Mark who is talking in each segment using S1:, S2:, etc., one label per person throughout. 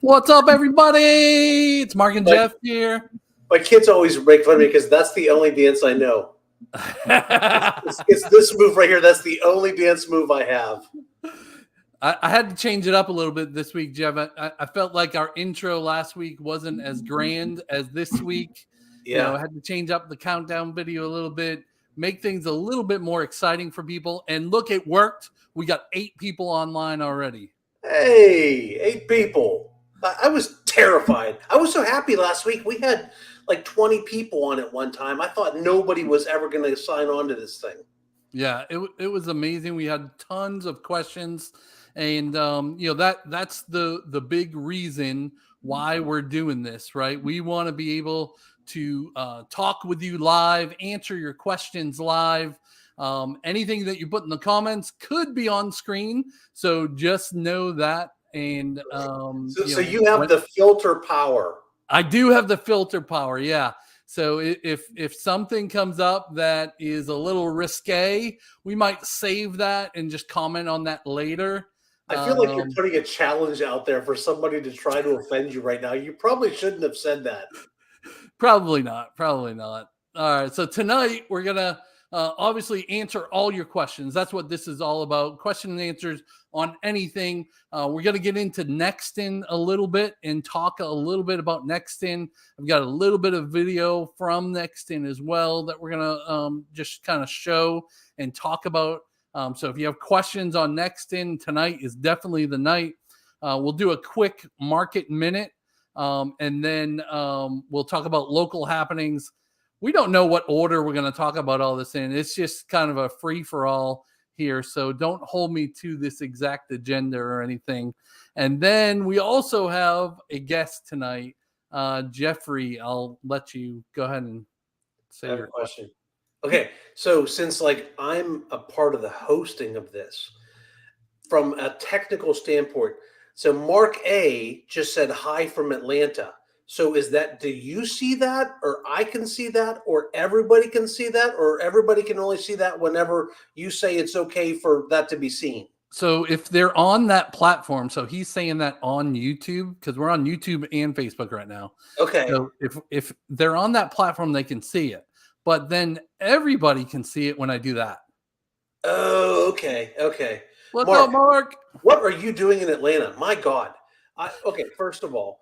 S1: What's up, everybody? It's Mark and Jeff here.
S2: My kids always make fun of me because that's the only dance I know. It's this move right here. That's the only dance move I have.
S1: I had to change it up a little bit this week, Jeff. I felt like our intro last week wasn't as grand as this week.
S2: Yeah.
S1: I had to change up the countdown video a little bit, make things a little bit more exciting for people. And look, it worked. We got 8 people online already.
S2: Hey, 8 people. I was terrified. I was so happy last week. We had like 20 people on at one time. I thought nobody was ever going to sign on to this thing.
S1: Yeah, it was amazing. We had tons of questions, and that's the big reason why we're doing this, right? We want to be able to talk with you live, answer your questions live. Anything that you put in the comments could be on screen, so just know that. And
S2: so you have the filter power.
S1: I do have the filter power, yeah. So if something comes up that is a little risque, we might save that and just comment on that later.
S2: I feel like you're putting a challenge out there for somebody to try to offend you right now. You probably shouldn't have said that.
S1: Probably not. All right. So tonight we're going to obviously answer all your questions. That's what this is all about. Question and answers on anything. We're going to get into Nexton a little bit and talk a little bit about Nexton. I've got a little bit of video from Nexton as well that we're going to just kind of show and talk about. So if you have questions on Nexton, tonight is definitely the night. We'll do a quick market minute, and then we'll talk about local happenings. We don't know what order we're going to talk about all this in. It's just kind of a free-for-all here, so don't hold me to this exact agenda or anything. And then we also have a guest tonight. Jeffrey, I'll let you go ahead and say your question.
S2: Okay, so since I'm a part of the hosting of this, from a technical standpoint, so Mark A just said hi from Atlanta. So do you see that, or I can see that, or everybody can see that, or everybody can only see that whenever you say it's okay for that to be seen?
S1: So if they're on that platform, so he's saying that on YouTube, because we're on YouTube and Facebook right now.
S2: Okay.
S1: So if they're on that platform, they can see it. But then everybody can see it when I do that.
S2: Oh, okay.
S1: What's up, Mark?
S2: What are you doing in Atlanta? My God. Okay, first of all,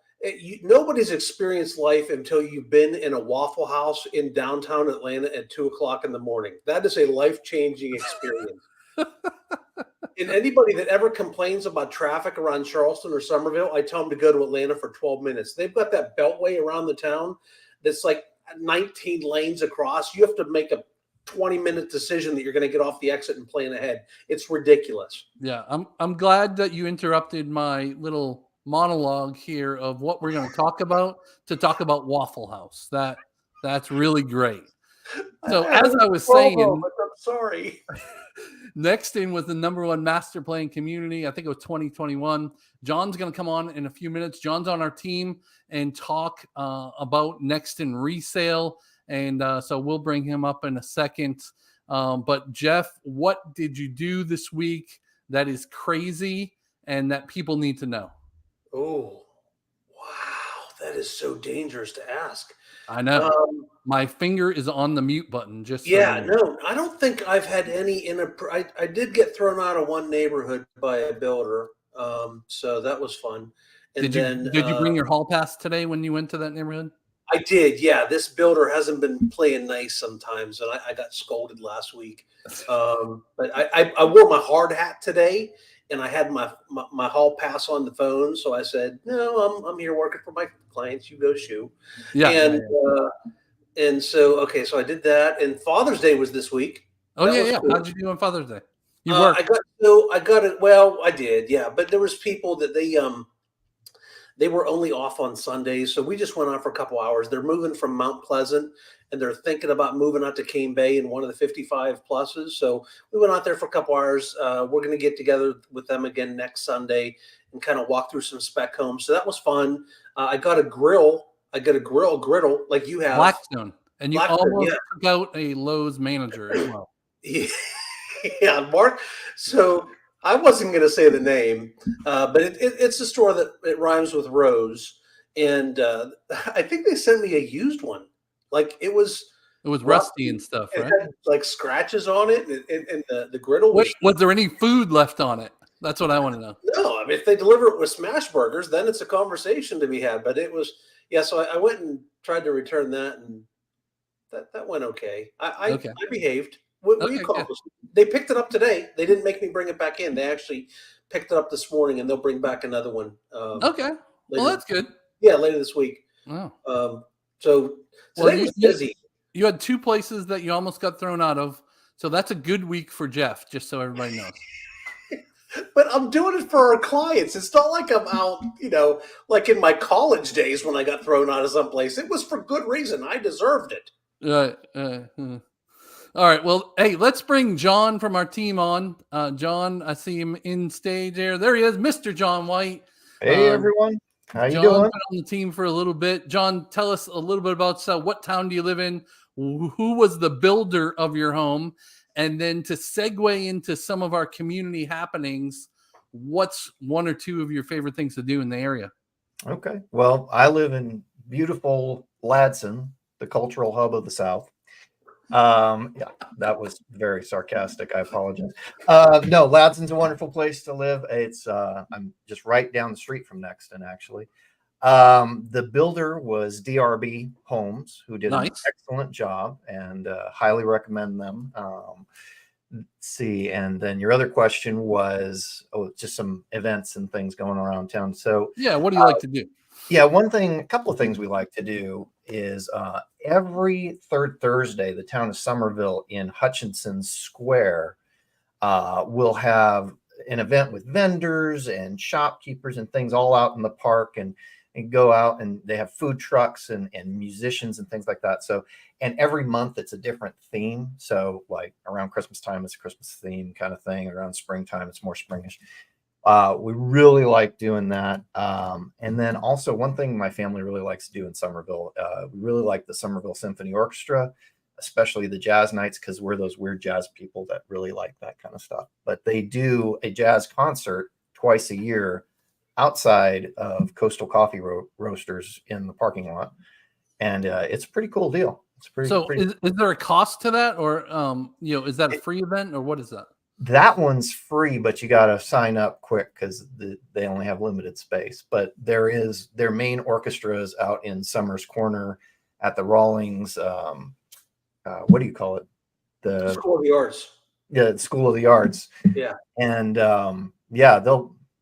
S2: nobody's experienced life until you've been in a Waffle House in downtown Atlanta at 2:00 in the morning. That is a life-changing experience. And anybody that ever complains about traffic around Charleston or Summerville, I tell them to go to Atlanta for 12 minutes. They've got that beltway around the town that's like 19 lanes across. You have to make a 20-minute decision that you're going to get off the exit and plan ahead. It's ridiculous.
S1: Yeah, I'm glad that you interrupted my little monologue here of what we're going to talk about Waffle House. That's really great. So as I was saying,
S2: I'm sorry.
S1: Nexton was the #1 master plan community. I think it was 2021. John's going to come on in a few minutes. John's on our team and talk about Nexton resale. And so we'll bring him up in a second. But Jeff, what did you do this week that is crazy and that people need to know?
S2: Oh, wow. That is so dangerous to ask.
S1: I know. My finger is on the mute button.
S2: No, I don't think I've had any I did get thrown out of one neighborhood by a builder. So that was fun. And
S1: did you bring your hall pass today when you went to that neighborhood?
S2: I did. Yeah. This builder hasn't been playing nice sometimes. And I got scolded last week. But I wore my hard hat today. And I had my hall pass on the phone, so I said, "No, I'm here working for my clients. You go shoot."
S1: Yeah.
S2: And so so I did that. And Father's Day was this week.
S1: Oh yeah. Cool. How'd you do on Father's Day? You
S2: worked. I got it. Well, I did. Yeah, but there was people that they were only off on Sundays, so we just went out for a couple hours. They're moving from Mount Pleasant, and they're thinking about moving out to Cane Bay in one of the 55 pluses. So we went out there for a couple hours. We're going to get together with them again next Sunday and kind of walk through some spec homes. So that was fun. I got a griddle like you have.
S1: Blackstone. And you almost took out a Lowe's manager as well.
S2: Yeah, Mark. So I wasn't going to say the name, but it's a store that it rhymes with Rose, and I think they sent me a used one. Like it was
S1: rusty and stuff,
S2: It
S1: right?
S2: had like scratches on it, and the griddle was.
S1: Was there any food left on it? That's what I want to know.
S2: No, I mean if they deliver it with smash burgers, then it's a conversation to be had. But it was So I went and tried to return that, and that went okay. I behaved. We
S1: Okay, good.
S2: accomplished. They picked it up today. They didn't make me bring it back in. They actually picked it up this morning, and they'll bring back another one.
S1: Okay, well that's good.
S2: Yeah, later this week.
S1: Wow.
S2: So today was busy.
S1: You had 2 places that you almost got thrown out of, so that's a good week for Jeff. Just so everybody knows.
S2: But I'm doing it for our clients. It's not like I'm out, like in my college days when I got thrown out of someplace. It was for good reason. I deserved it.
S1: All right. Well, hey, let's bring John from our team on. John, I see him in stage there. There he is, Mr. John White.
S3: Hey, everyone. How you
S1: John
S3: doing?
S1: Been on the team for a little bit. John, tell us a little bit about what town do you live in? Who was the builder of your home? And then to segue into some of our community happenings, what's 1 or 2 of your favorite things to do in the area?
S3: Okay. Well, I live in beautiful Ladson, the cultural hub of the South. Yeah, that was very sarcastic. I apologize. No, Ladson's a wonderful place to live. It's I'm just right down the street from Nexton, actually. The builder was DRB Homes, who did an excellent job, and highly recommend them. Let's see, and then your other question was just some events and things going around town. So
S1: yeah, what do you like to do?
S3: Yeah, a couple of things we like to do is every third Thursday, the town of Summerville in Hutchinson Square will have an event with vendors and shopkeepers and things all out in the park, and go out, and they have food trucks and musicians and things like that. So, and every month it's a different theme. So like around Christmas time, it's a Christmas theme kind of thing. Around springtime, it's more springish. We really like doing that. And then also one thing my family really likes to do in Summerville, we really like the Summerville Symphony Orchestra, especially the jazz nights, because we're those weird jazz people that really like that kind of stuff. But they do a jazz concert twice a year outside of Coastal Coffee Roasters in the parking lot. And it's a pretty cool deal. It's pretty.
S1: Is there a cost to that, or is that a free event, or what is that?
S3: That one's free, but you got to sign up quick because they only have limited space. But their main orchestra is out in Summers Corner at the Rawlings. What do you call it? The
S2: School of the Arts.
S3: Yeah, School of the Arts.
S2: Yeah,
S3: and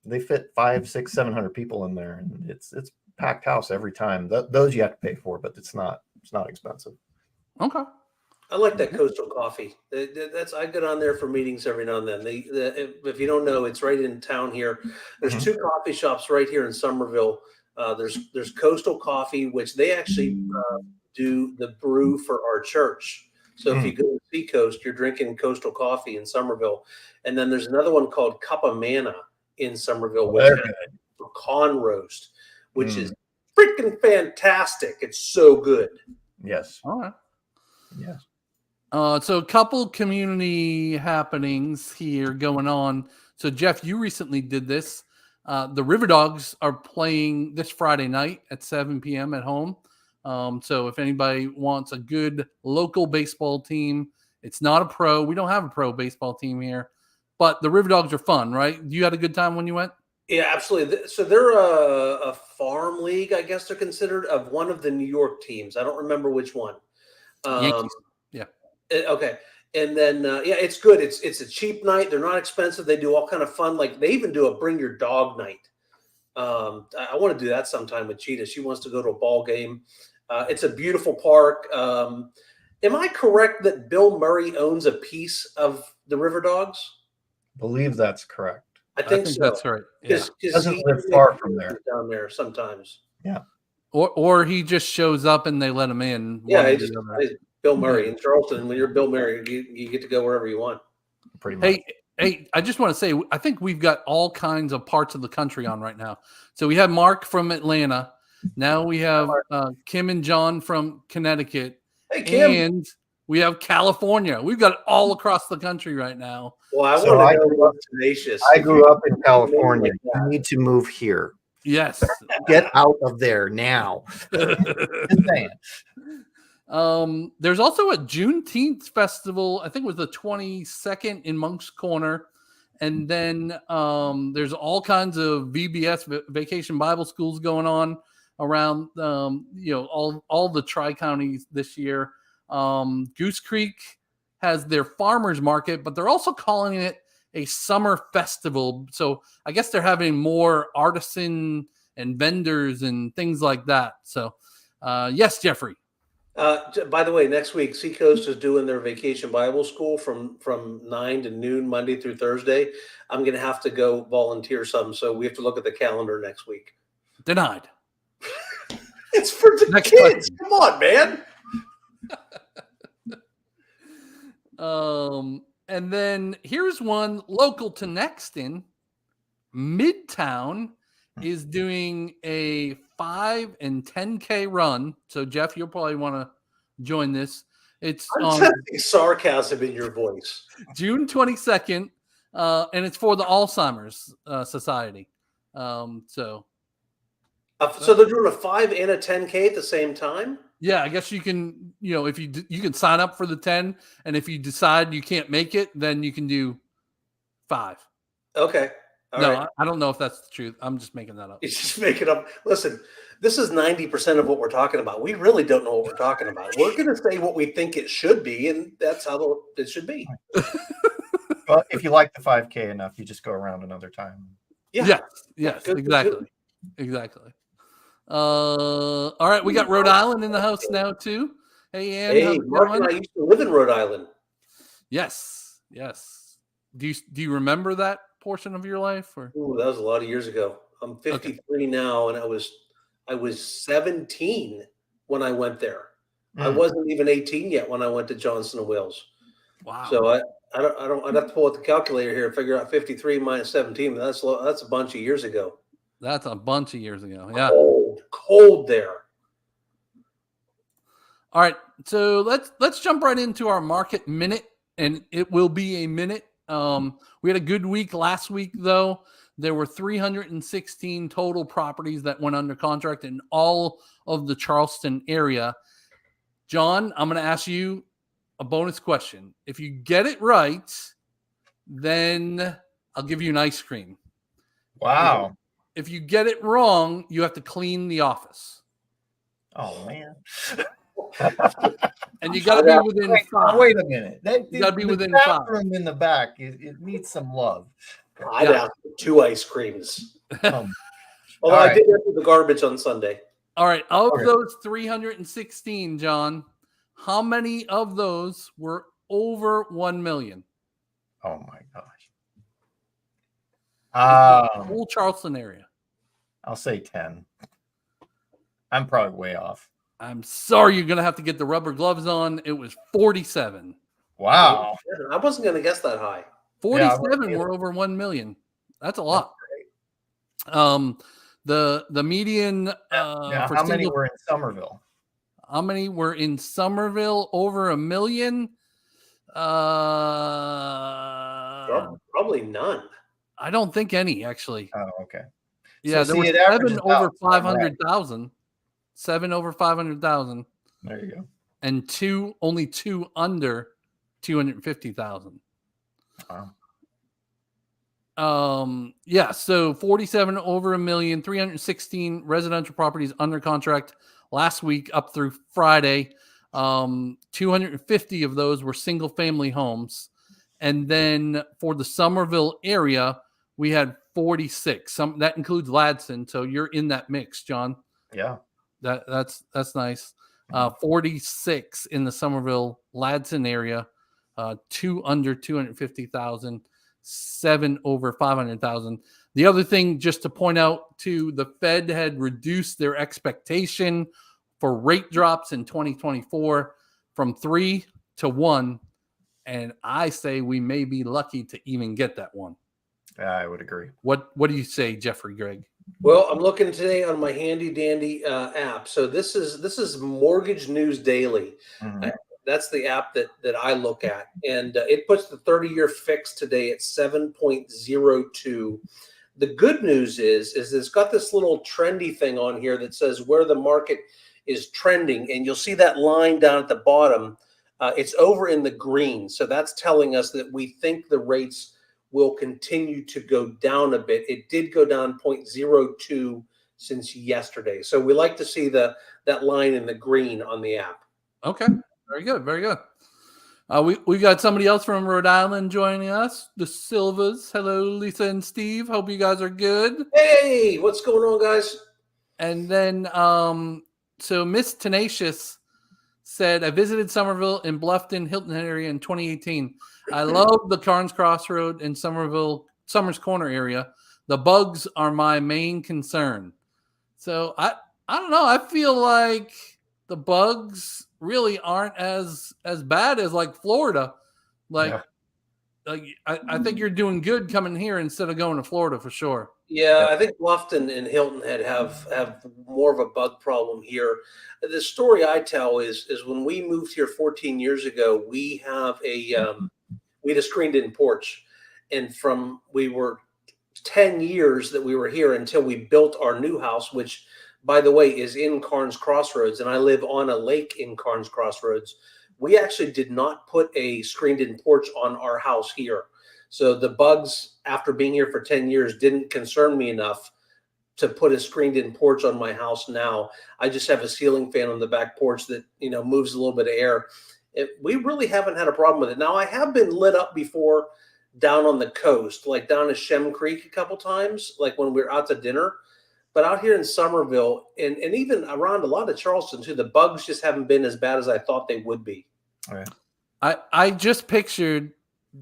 S3: they fit 500, 600, 700 people in there, and it's packed house every time. Those you have to pay for, but it's not expensive.
S1: Okay.
S2: I like that Coastal Coffee. I get on there for meetings every now and then. If you don't know, it's right in town here. There's 2 coffee shops right here in Summerville. There's Coastal Coffee, which they actually do the brew for our church. So if you go to Seacoast, you're drinking Coastal Coffee in Summerville. And then there's another one called Cup of Manna in Summerville, which has pecan roast, which is freaking fantastic. It's so good.
S3: Yes.
S1: All right.
S3: Yes.
S1: So a couple community happenings here going on. So Jeff, you recently did this. The River Dogs are playing this Friday night at 7 p.m. at home. So if anybody wants a good local baseball team, it's not a pro. We don't have a pro baseball team here, but the River Dogs are fun, right? You had a good time when you went?
S2: Yeah, absolutely. So they're a farm league, I guess they're considered, of one of the New York teams. I don't remember which one.
S1: Yankees. Yeah.
S2: Okay. And then, it's good. It's a cheap night. They're not expensive. They do all kind of fun. Like they even do a bring your dog night. I want to do that sometime with Cheetah. She wants to go to a ball game. It's a beautiful park. Am I correct that Bill Murray owns a piece of the River Dogs?
S3: I believe that's correct.
S2: I think so.
S1: That's right.
S3: Yeah. Doesn't live far from there.
S2: Down there sometimes.
S3: Yeah.
S1: Or he just shows up and they let him in.
S2: Yeah, Bill Murray in Charleston. When you're Bill Murray, you get to go wherever you want.
S3: Pretty much.
S1: Hey, I just want to say, I think we've got all kinds of parts of the country on right now. So we have Mark from Atlanta. Now we have Kim and John from Connecticut.
S2: Hey, Kim.
S1: And We have California. We've got it all across the country right now.
S2: Well, I
S3: So
S2: want to know what's tenacious.
S3: I grew up in California. You need to move here.
S1: Yes.
S3: Get out of there now. Just saying.
S1: There's also a Juneteenth festival. I think it was the 22nd in Monk's Corner. And then there's all kinds of VBS, Vacation Bible Schools, going on around, all the tri-counties this year. Goose Creek has their farmers market, but they're also calling it a summer festival. So I guess they're having more artisan and vendors and things like that. So yes, Jeffrey.
S2: By the way, next week, Seacoast is doing their Vacation Bible School from 9 to noon, Monday through Thursday. I'm going to have to go volunteer some, so we have to look at the calendar next week.
S1: Denied.
S2: It's for the
S1: Next
S2: kids.
S1: question.
S2: Come on, man.
S1: And then here's one local to Nexton. Midtown is doing a 5 and 10K run. So Jeff, you'll probably want to join this. It's
S2: I'm
S1: on
S2: sensing sarcasm in your voice.
S1: June 22nd, and it's for the Alzheimer's Society. So
S2: they're doing a 5 and a 10K at the same time?
S1: yeah, I guess you can, if you can sign up for the 10, and if you decide you can't make it, then you can do 5.
S2: Okay. All
S1: no,
S2: right.
S1: I don't know if that's the truth. I'm just making that up.
S2: It's just making up. Listen, this is 90% of what we're talking about. We really don't know what we're talking about. We're going to say what we think it should be, and that's how it should be.
S3: Well, if you like the 5K enough, you just go around another time.
S1: Yeah. Yes,
S2: Good,
S1: exactly.
S2: good.
S1: Exactly. All right, we got Rhode Island in the house now too. Hey, Ann.
S2: Hey,
S1: how's it
S2: Mark
S1: going?
S2: and I used to live in Rhode Island.
S1: Yes. Do you remember that portion of your life? Or
S2: Ooh, that was a lot of years ago. I'm 53 now, and I was 17 when I went there. I wasn't even 18 yet when I went to Johnson & Wales.
S1: wow.
S2: So I'd have to pull out the calculator here and figure out 53 minus 17. That's a bunch of years ago.
S1: That's a bunch of years ago. Yeah.
S2: Cold there.
S1: All right, so let's jump right into our market minute, and it will be a minute. We had a good week last week, though. There were 316 total properties that went under contract in all of the Charleston area. John, I'm going to ask you a bonus question. If you get it right, then I'll give you an ice cream.
S3: Wow.
S1: If you get it wrong, you have to clean the office.
S3: Oh, man.
S1: And you got to be within 5.
S3: Wait a minute.
S1: You got to be within 5.
S3: Bathroom in the back, it needs some love.
S2: I'd ask for 2 ice creams. Although
S3: right.
S2: I did empty the garbage on Sunday.
S1: All right. Of those 316, John, how many of those were over 1 million?
S3: Oh, my gosh.
S1: The whole Charleston area.
S3: I'll say 10. I'm probably way off.
S1: I'm sorry, you're going to have to get the rubber gloves on. It was 47.
S3: Wow.
S2: I wasn't going to guess that high.
S1: 47 were over 1 million. That's a lot. The median
S3: for
S1: how
S3: many were in Summerville?
S1: How many were in Summerville over 1 million?
S2: Probably none.
S1: I don't think any, actually.
S3: Oh, okay.
S1: Yeah,
S3: So
S1: there
S3: see,
S1: were
S3: it
S1: 7
S3: averages
S1: over
S3: out.
S1: 500,000. 7 over 500,000.
S3: There you go.
S1: And only 2 under 250,000.
S3: Wow.
S1: Yeah, so 47 over 1 million, 316 residential properties under contract last week up through Friday. 250 of those were single family homes. And then for the Summerville area, we had 46. That includes Ladson, so you're in that mix, John.
S3: Yeah.
S1: That's nice. 46 in the Summerville Ladson area, 2 under 250,000, 7 over 500,000. The other thing, just to point out, too, the Fed had reduced their expectation for rate drops in 2024 from 3 to 1, and I say we may be lucky to even get that 1.
S3: Yeah, I would agree.
S1: What do you say, Jeffrey Gregg?
S2: Well, I'm looking today on my handy dandy app. So this is Mortgage News Daily.
S3: Mm-hmm.
S2: That's the app that I look at, and it puts the 30-year fix today at 7.02. The good news is it's got this little trendy thing on here that says where the market is trending, and you'll see that line down at the bottom. It's over in the green, so that's telling us that we think the rates will continue to go down a bit. It did go down 0.02 since yesterday, so we like to see that line in the green on the app.
S1: Okay, very good, very good. We got somebody else from Rhode Island joining us, the Silvas. Hello, Lisa and Steve. Hope you guys are good.
S2: Hey, what's going on, guys?
S1: And then, so Miss Tenacious said, I visited Summerville in Bluffton, Hilton area in 2018. I love the Carnes Crossroad in Summers Corner area. The bugs are my main concern. So I don't know. I feel like the bugs really aren't as bad as like Florida. I think you're doing good coming here instead of going to Florida for sure.
S2: Yeah, I think Bluffton and Hilton Head have more of a bug problem here. The story I tell is when we moved here 14 years ago, we had a screened-in porch, and we were 10 years that we were here until we built our new house, which, by the way, is in Carnes Crossroads, and I live on a lake in Carnes Crossroads. We actually did not put a screened-in porch on our house here. So the bugs, after being here for 10 years, didn't concern me enough to put a screened-in porch on my house now. I just have a ceiling fan on the back porch that, moves a little bit of air. We really haven't had a problem with it. Now, I have been lit up before down on the coast, like down at Shem Creek a couple times, like when we were out to dinner. But out here in Summerville and even around a lot of Charleston too, the bugs just haven't been as bad as I thought they would be.
S3: All right.
S1: I just pictured,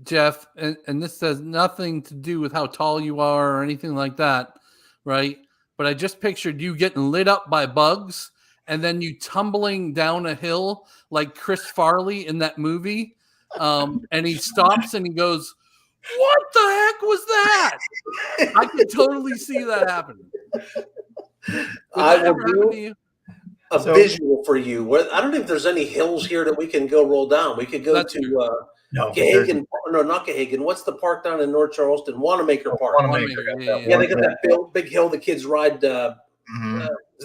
S1: Jeff, and this has nothing to do with how tall you are or anything like that, right? But I just pictured you getting lit up by bugs and then you tumbling down a hill like Chris Farley in that movie. And he stops and he goes, "What the heck was that?" I can totally see that happening.
S2: I will do a visual for you. I don't know if there's any hills here that we can go roll down. We could go to Gahagan. No, not Gahagan. What's the park down in North Charleston? Wanamaker Park. Yeah, they got that big hill the kids ride.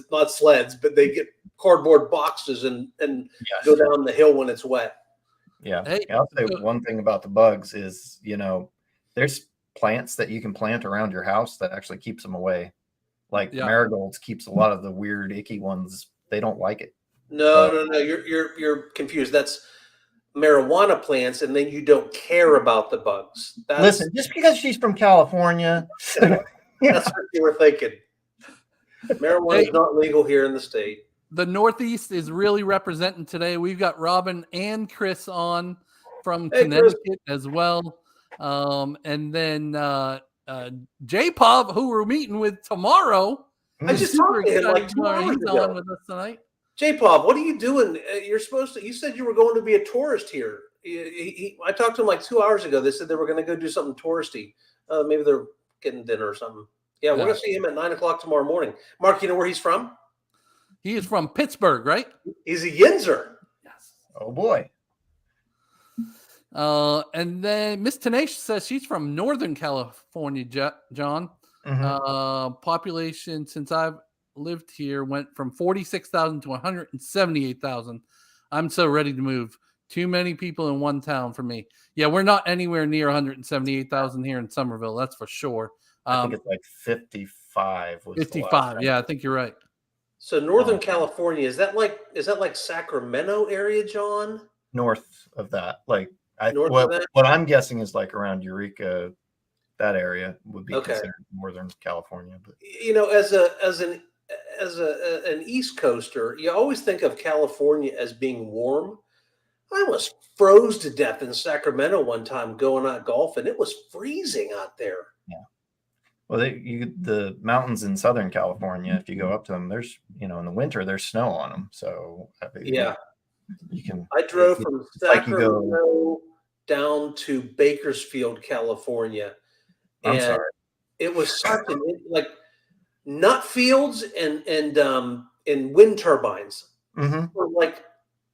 S2: Not sleds, but they get cardboard boxes and go down the hill when it's wet.
S3: Yeah. Hey, I'll say one thing about the bugs is, there's plants that you can plant around your house that actually keeps them away. Like marigolds keeps a lot of the weird, icky ones. They don't like it.
S2: No. You're confused. That's marijuana plants, and then you don't care about the bugs.
S3: Listen, just because she's from California,
S2: that's what you were thinking. Marijuana is not legal here in the state.
S1: The Northeast is really representing today. We've got Robin and Chris on from Connecticut as well. And then J-Pop, who we're meeting with tomorrow.
S2: I just talked to him like 2 hours ago.
S1: He's on with us tonight.
S2: J-Pop, what are you doing? You said you were going to be a tourist here. I talked to him like 2 hours ago. They said they were going to go do something touristy. Maybe they're getting dinner or something. Yeah, we're going to see him at 9:00 tomorrow morning. Mark, you know where he's from?
S1: He is from Pittsburgh, right?
S2: He's a Yinzer.
S1: Yes.
S3: Oh, boy.
S1: And then Miss Tenacious says she's from Northern California, John. Mm-hmm. Population since I've lived here went from 46,000 to 178,000. I'm so ready to move. Too many people in one town for me. Yeah, we're not anywhere near 178,000 here in Summerville. That's for sure.
S3: I think it's like 55.
S1: 55. Yeah, I think you're right.
S2: So Northern California, is that like Sacramento area, John?
S3: North of that. Like what I'm guessing is like around Eureka, that area would be considered Northern California. But
S2: as an East Coaster, you always think of California as being warm. I almost froze to death in Sacramento one time going out golfing. It was freezing out there.
S3: Yeah. Well, the mountains in Southern California, if you go up to them, there's, in the winter, there's snow on them. So you can. I
S2: drove from Sacramento down to Bakersfield, California.
S3: I'm sorry.
S2: It was such like nut fields and wind turbines.
S3: Mm-hmm.
S2: For like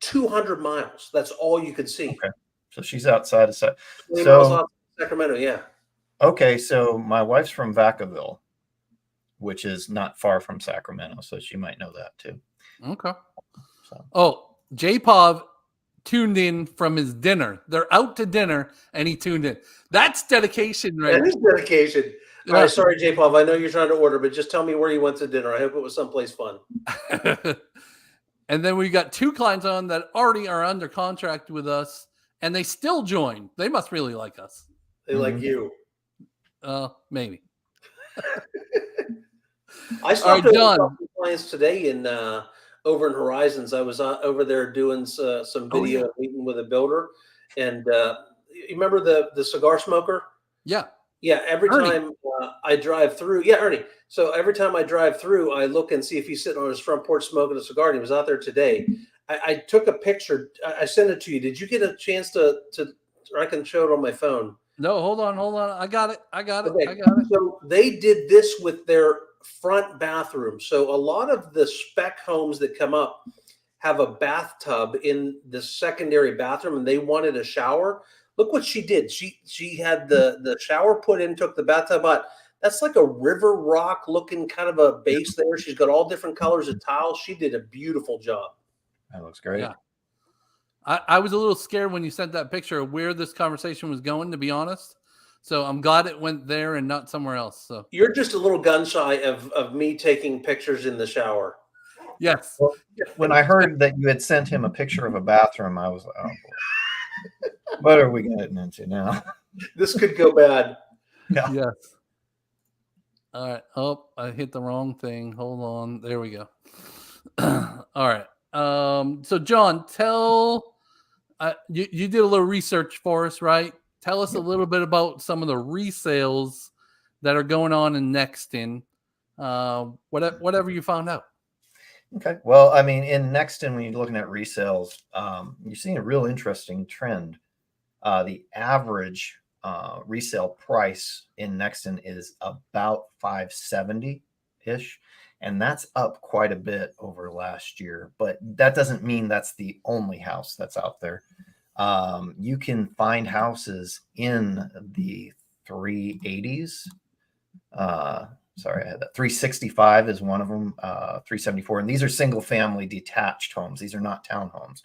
S2: 200 miles. That's all you could see.
S3: Okay. So she's outside of
S2: 20 miles
S3: so
S2: out of Sacramento. Yeah.
S3: okay, so my wife's from Vacaville, which is not far from Sacramento, so she might know that too.
S1: Okay.
S3: So
S1: Oh, J-Pov tuned in from his dinner. They're out to dinner, and he tuned in. That's dedication, right?
S2: That is dedication. All
S1: Yeah.
S2: right, sorry, J-Pov. I know you're trying to order, but just tell me where you went to dinner. I hope it was someplace fun.
S1: And then we got 2 clients on that already are under contract with us, and they still join. They must really like us.
S2: They like you.
S1: Maybe.
S2: I
S1: right,
S2: stopped over
S1: John.
S2: a couple of clients today in over in Horizons. I was over there doing some video meeting with a builder, and you remember the cigar smoker?
S1: Yeah.
S2: Yeah. Every
S1: Ernie.
S2: time I drive through, yeah, Ernie. So every time I drive through, I look and see if he's sitting on his front porch smoking a cigar. And he was out there today. I took a picture. I sent it to you. Did you get a chance to? Or I can show it on my phone.
S1: No, hold on. I got it.
S2: Okay. So they did this with their front bathroom. So a lot of the spec homes that come up have a bathtub in the secondary bathroom, and they wanted a shower. Look what she did. She had the shower put in, took the bathtub out. That's like a river rock looking kind of a base there. She's got all different colors of tiles. She did a beautiful job.
S3: that looks great.
S1: Yeah. I was a little scared when you sent that picture of where this conversation was going, to be honest. So I'm glad it went there and not somewhere else. So
S2: You're just a little gun shy of me taking pictures in the shower.
S1: yes.
S3: Well, when I heard that you had sent him a picture of a bathroom, I was like, oh boy. What are we getting into now?
S2: This could go bad.
S3: Yeah.
S1: Yes. All right. Oh, I hit the wrong thing. Hold on. There we go. All right. So John, tell you did a little research for us, right? Tell us a little bit about some of the resales that are going on in Nexton. Whatever you found out.
S3: Okay. Well, I mean, in Nexton, when you're looking at resales, you're seeing a real interesting trend. The average resale price in Nexton is about $570-ish, and that's up quite a bit over last year. But that doesn't mean that's the only house that's out there. You can find houses in the 380s. Sorry, I had that. 365 is one of them, 374. And these are single family detached homes. These are not townhomes.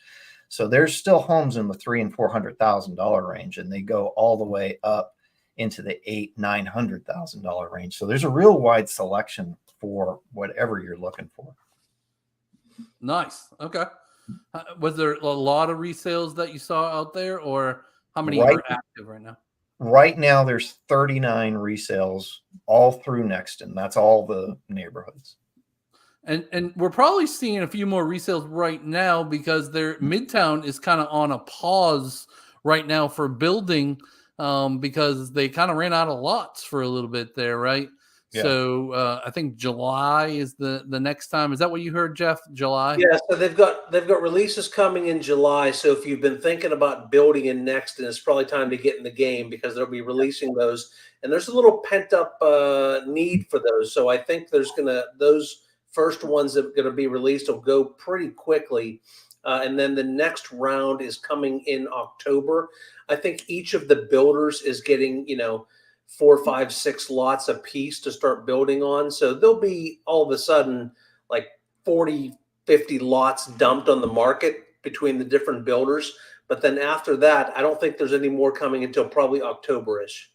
S3: So there's still homes in the $300,000 and $400,000 range, and they go all the way up into the $800,000-$900,000 range. So there's a real wide selection for whatever you're looking for.
S1: Nice. Okay. Was there a lot of resales that you saw out there, or how many
S3: Right.
S1: are active right now?
S3: Right now, there's 39 resales all through Nexton. That's all the neighborhoods.
S1: And we're probably seeing a few more resales right now because their Midtown is kind of on a pause right now for building because they kind of ran out of lots for a little bit there, right?
S3: Yeah.
S1: So I think July is the next time. Is that what you heard, Jeff? July?
S2: Yeah, so they've got releases coming in July. So if you've been thinking about building in Nexton, it's probably time to get in the game because they'll be releasing those. And there's a little pent up need for those. So I think those first ones that are going to be released will go pretty quickly. And then the next round is coming in October. I think each of the builders is getting, 4, 5, 6 lots a piece to start building on. So there'll be all of a sudden like 40, 50 lots dumped on the market between the different builders. But then after that, I don't think there's any more coming until probably October-ish.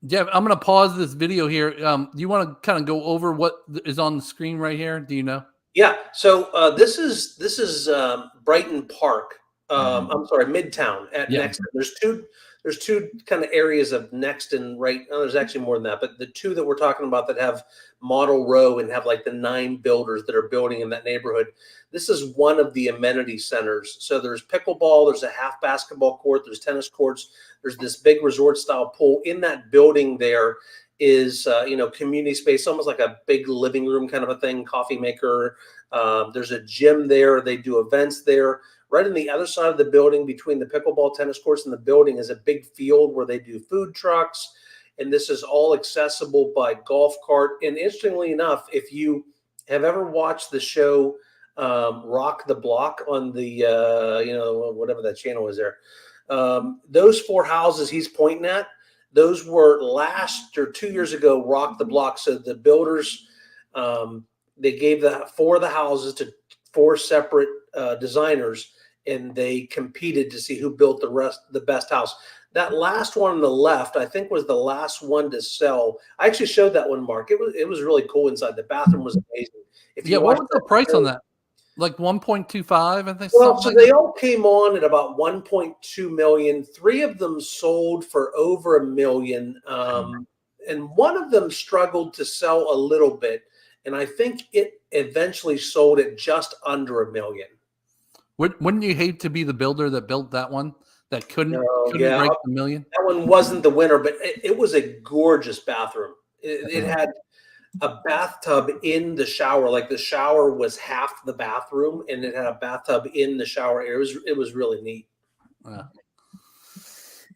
S1: Jeff, I'm going to pause this video here. Do you want to kind of go over what is on the screen right here? Do you know?
S2: Yeah. So this is Brighton Park. I'm sorry, Midtown at Nexton. There's two kind of areas of Nexton, right? Oh, there's actually more than that, but the two that we're talking about that have model row and have like the 9 builders that are building in that neighborhood. This is one of the amenity centers. So there's pickleball, there's a half basketball court, there's tennis courts, there's this big resort style pool. In that building there is, community space, almost like a big living room kind of a thing, coffee maker. There's a gym there. They do events there. Right on the other side of the building between the pickleball tennis courts and the building is a big field where they do food trucks. And this is all accessible by golf cart. And interestingly enough, if you have ever watched the show Rock the Block on the whatever that channel is there. Those 4 houses he's pointing at, those were last or 2 years ago Rock the Block. So the builders, they gave 4 of the houses to 4 separate designers, and they competed to see who built the best house. That last one on the left, I think, was the last one to sell. I actually showed that one, Mark. It was really cool inside. The bathroom was amazing.
S1: What was the price on that? Like 1.25, I think.
S2: Well, so they all came on at about 1.2 million. 3 of them sold for over $1 million, and one of them struggled to sell a little bit. And I think it eventually sold at just under $1 million.
S1: Wouldn't you hate to be the builder that built that one that couldn't break $1 million?
S2: That one wasn't the winner, but it was a gorgeous bathroom. It had a bathtub in the shower. Like the shower was half the bathroom, and it had a bathtub in the shower area. It was really neat.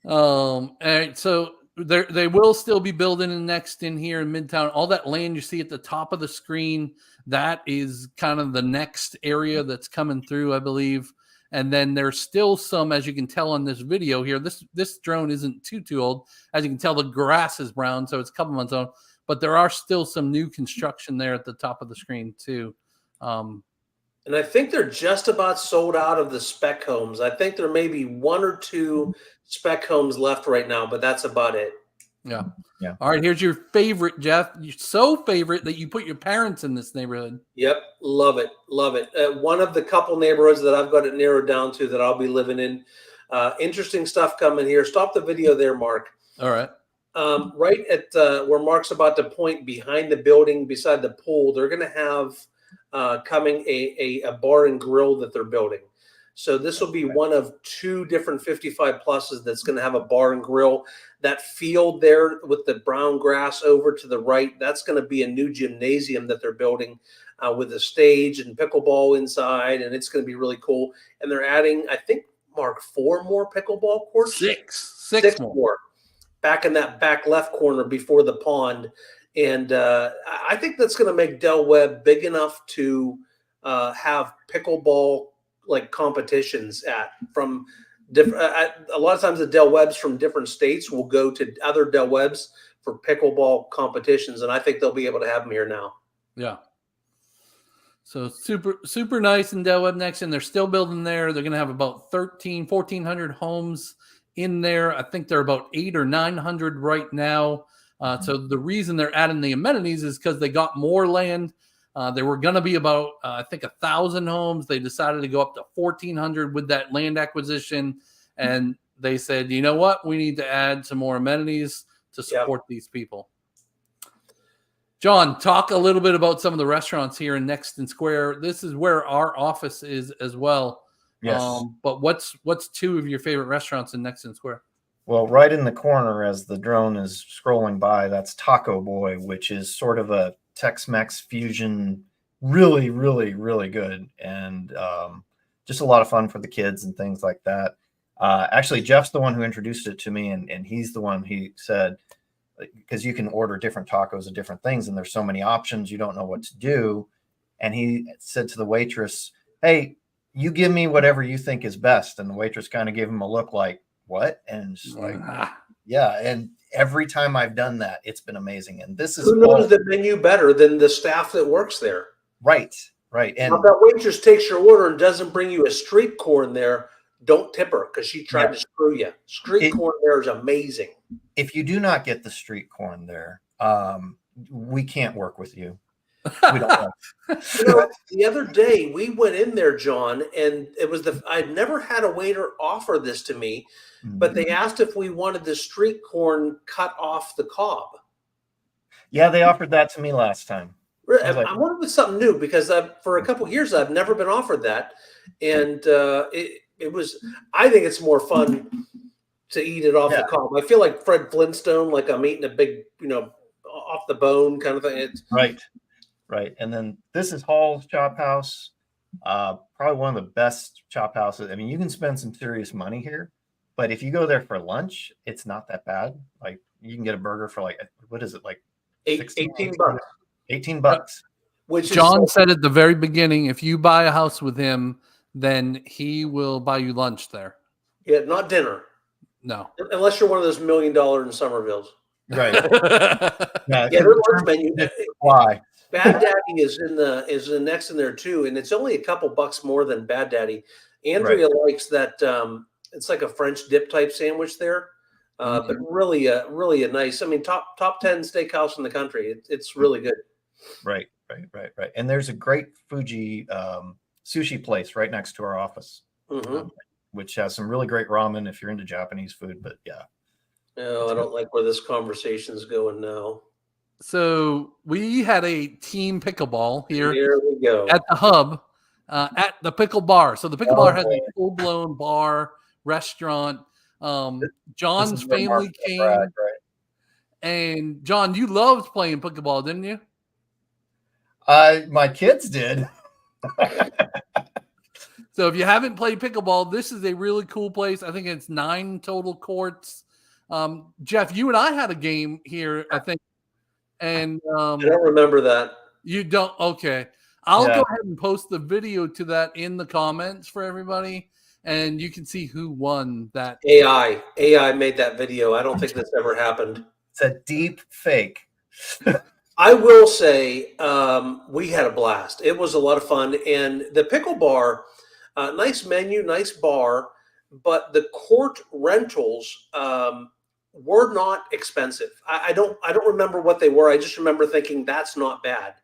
S1: All right, so they will still be building in Nexton here in Midtown. All that land you see at the top of the screen, that is kind of the next area that's coming through, I believe. And then there's still some, as you can tell on this video here, this drone isn't too old. As you can tell, the grass is brown, so it's a couple months old. But there are still some new construction there at the top of the screen too.
S2: And I think they're just about sold out of the spec homes. I think there may be 1 or 2 spec homes left right now, but that's about it.
S1: Yeah. All right, here's your favorite, Jeff. You're so favorite that you put your parents in this neighborhood.
S2: Yep, love it. One of the couple neighborhoods that I've got it narrowed down to that I'll be living in. Interesting stuff coming here. Stop the video there, Mark.
S1: All right.
S2: Right at where Mark's about to point, behind the building, beside the pool, they're going to have coming a bar and grill that they're building. So this will be one of 2 different 55 pluses that's going to have a bar and grill. That field there with the brown grass over to the right, that's going to be a new gymnasium that they're building with a stage and pickleball inside, and it's going to be really cool. And they're adding, I think, Mark, 4 more pickleball courts?
S1: 6 more.
S2: Back in that back left corner before the pond. And I think that's going to make Del Webb big enough to have pickleball like competitions from different. A lot of times the Del Webbs from different states will go to other Del Webbs for pickleball competitions, and I think they'll be able to have them here now.
S1: Yeah. So super nice in Del Webb Nexton. They're still building there. They're going to have about 1,400 homes in there. I think they're about 800 or 900 right now. So the reason they're adding the amenities is because they got more land. There were going to be about, I think, 1,000 homes. They decided to go up to 1,400 with that land acquisition. And they said, you know what? We need to add some more amenities to support these people. John, talk a little bit about some of the restaurants here in Nexton Square. This is where our office is as well.
S3: Yes.
S1: But what's 2 of your favorite restaurants in Nexton Square?
S3: Well, right in the corner as the drone is scrolling by, that's Taco Boy, which is sort of a Tex-Mex fusion. Really, really, really good. And just a lot of fun for the kids and things like that. Actually, Jeff's the one who introduced it to me, and he's the one he said, because you can order different tacos of different things, and there's so many options, you don't know what to do. And he said to the waitress, hey, you give me whatever you think is best. And the waitress kind of gave him a look like, what? And just like, yeah. And every time I've done that, it's been amazing. And this is
S2: who knows the menu better than the staff that works there.
S3: Right. And
S2: if that waitress takes your order and doesn't bring you a street corn there, don't tip her, because she tried to screw you. Street corn there is amazing.
S3: If you do not get the street corn there, we can't work with you. We don't know.
S2: The other day we went in there, John, and it was I'd never had a waiter offer this to me, but they asked if we wanted the street corn cut off the cob. Yeah,
S3: they offered that to me last time.
S2: I wonder if it's something new, because for a couple of years I've never been offered that, and it was. I think it's more fun to eat it off the cob. I feel like Fred Flintstone, like I'm eating a big, off the bone kind of thing. It's
S3: Right. And then this is Hall's Chop House. Probably one of the best chop houses. I mean, you can spend some serious money here, but if you go there for lunch, it's not that bad. Like, you can get a burger for like, what is it? Like
S2: $18 bucks.
S3: $18.
S2: which
S1: John
S2: is
S1: said at the very beginning, if you buy a house with him, then he will buy you lunch there.
S2: yeah, not dinner,
S1: No.
S2: unless you're one of those $1 million in Summervilles.
S3: Right.
S2: Yeah,
S3: Yeah.
S2: their lunch menu.
S3: Why?
S2: Bad Daddy is in next in there too, and it's only a couple bucks more than Bad Daddy. Andrea likes that. It's like a French dip type sandwich there, but really a nice. I mean, top 10 steakhouse in the country. It's really good.
S3: Right. And there's a great Fuji sushi place right next to our office, which has some really great ramen if you're into Japanese food. But yeah.
S2: No, I don't like where this conversation's going now.
S1: So we had a team pickleball here
S2: we go.
S1: at the hub, at the pickle bar. So the pickle bar has a full-blown bar restaurant. John's family came,
S3: right?
S1: and John, you loved playing pickleball, didn't you?
S3: My kids did.
S1: So if you haven't played pickleball, this is a really cool place. I think it's 9 total courts. Jeff, you and I had a game here, I think. And
S2: I don't remember that.
S1: You don't? Okay. I'll go ahead and post the video to that in the comments for everybody, and you can see who won that.
S2: AI made that video. I don't think this ever happened.
S3: It's a deep fake.
S2: I will say we had a blast. It was a lot of fun. And the pickle bar, nice menu, nice bar, but the court rentals were not expensive. I don't remember what they were. I just remember thinking that's not bad.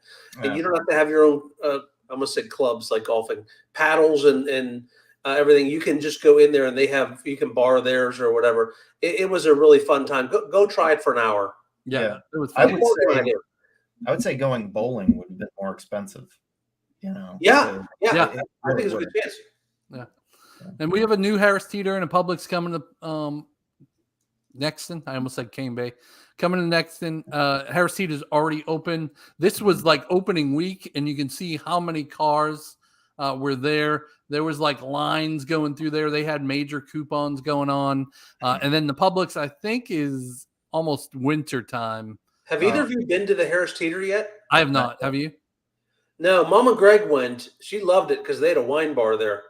S2: And you don't have to have your own, I almost said clubs like golfing, paddles and everything. You can just go in there and you can borrow theirs or whatever. It was a really fun time. Go try it for an hour.
S1: Yeah. It was fun.
S3: I would say going bowling would have been more expensive. You know.
S2: Yeah.
S3: So
S2: I think it's a good chance.
S1: Yeah. And we have a new Harris Teeter and a Publix coming to Nexton. I almost said Cane Bay. Coming to Nexton. Harris Teeter is already open. This was like opening week, and you can see how many cars were there. There was like lines going through there. They had major coupons going on. And then the Publix, I think, is almost winter time.
S2: Have either of you been to the Harris Teeter yet?
S1: I have not. Have you?
S2: No, Mama Greg went. She loved it because they had a wine bar there.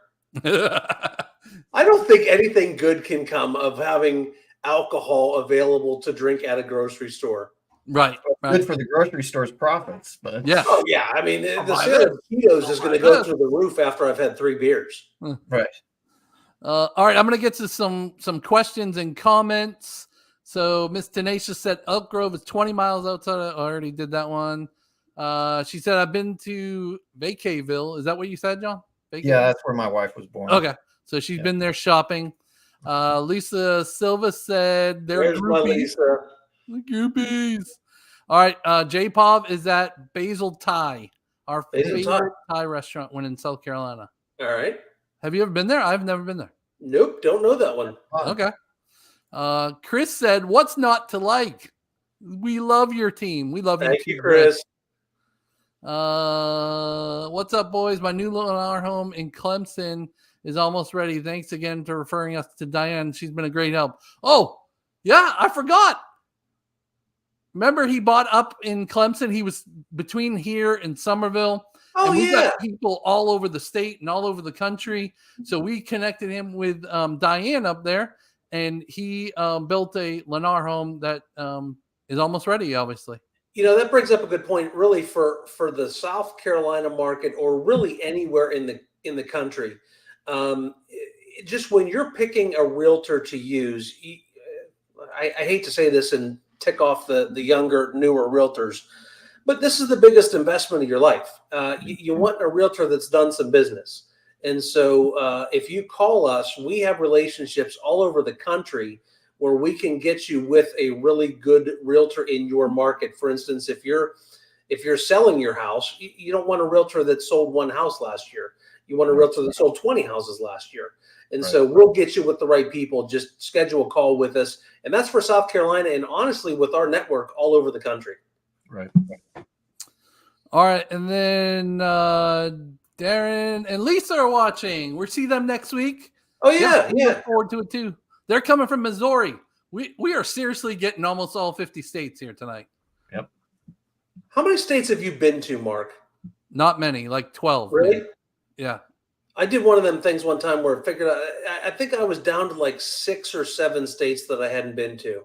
S2: I don't think anything good can come of having alcohol available to drink at a grocery store.
S1: Right.
S3: Good for the grocery store's profits, but
S1: yeah.
S2: Oh yeah, I mean the sale of Tito's is going to go through the roof after I've had 3 beers.
S3: Right.
S1: All right, I'm going to get to some questions and comments. So Miss Tenacious said Elk Grove is 20 miles outside. I already did that one. She said I've been to Vacayville. Is that what you said, John? Vacayville?
S3: Yeah, that's where my wife was born.
S1: Okay, so she's been there shopping. Lisa Silva said they're groupies. The groupies. All right, J-Pov is at Basil Thai, our favorite Thai restaurant when in South Carolina.
S2: All right.
S1: Have you ever been there? I've never been there.
S2: Nope, don't know that one.
S1: Okay. Chris said, "What's not to like? We love your team. We love you."
S2: Thank you, Chris.
S1: What's up, boys? My new Lennar home in Clemson is almost ready. Thanks again for referring us to Diane. She's been a great help. Oh, yeah, I forgot. Remember, he bought up in Clemson. He was between here and Summerville.
S2: Oh,
S1: and we
S2: yeah.
S1: got people all over the state and all over the country. So we connected him with Diane up there. And he built a Lennar home that is almost ready, obviously.
S2: You know, that brings up a good point, really, for the South Carolina market or really anywhere in the country. Just when you're picking a realtor to use, I hate to say this and tick off the younger, newer realtors, but this is the biggest investment of your life. You want a realtor that's done some business. And so if you call us, we have relationships all over the country where we can get you with a really good realtor in your market. For instance, if you're selling your house, you don't want a realtor that sold 1 house last year. You want a realtor that sold 20 houses last year. And so we'll get you with the right people. Just schedule a call with us. And that's for South Carolina and honestly with our network all over the country.
S3: Right.
S1: All right. And then Darren and Lisa are watching. We'll see them next week.
S2: Oh, yeah.
S1: We look forward to it, too. They're coming from Missouri. We are seriously getting almost all 50 states here tonight.
S3: Yep.
S2: How many states have you been to, Mark?
S1: Not many, like 12.
S2: Really?
S1: Maybe. Yeah.
S2: I did one of them things one time where I figured out, I think I was down to like 6 or 7 states that I hadn't been to.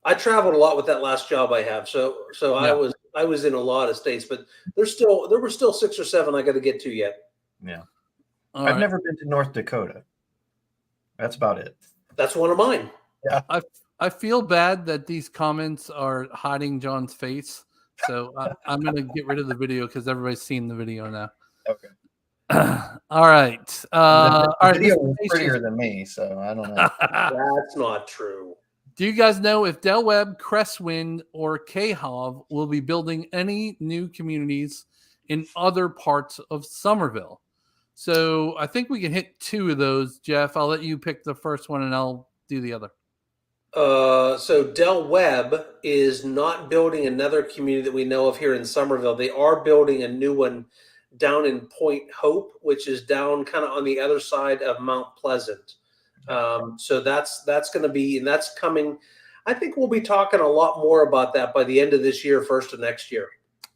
S2: I traveled a lot with that last job I have. So
S1: Yeah.
S2: I was in a lot of states, but there were still 6 or 7 I got to get to yet.
S3: Yeah.
S1: All
S3: I've
S1: right.
S3: never been to North Dakota. That's about it.
S2: That's one of mine.
S3: Yeah.
S1: I feel bad that these comments are hiding John's face. So I'm going to get rid of the video because everybody's seen the video now.
S3: Okay.
S1: All right.
S3: The
S1: All right.
S3: video
S1: Mr.
S3: was
S1: Patience.
S3: prettier than me, so I don't know.
S2: That's not true.
S1: Do you guys know if Del Webb, Crestwind, or KHOV will be building any new communities in other parts of Summerville? So I think we can hit 2 of those, Jeff. I'll let you pick the first one and I'll do the other.
S2: So Del Webb is not building another community that we know of here in Summerville. They are building a new one down in Point Hope, which is down kind of on the other side of Mount Pleasant. So that's going to be, and that's coming. I think we'll be talking a lot more about that by the end of this year, first of next year.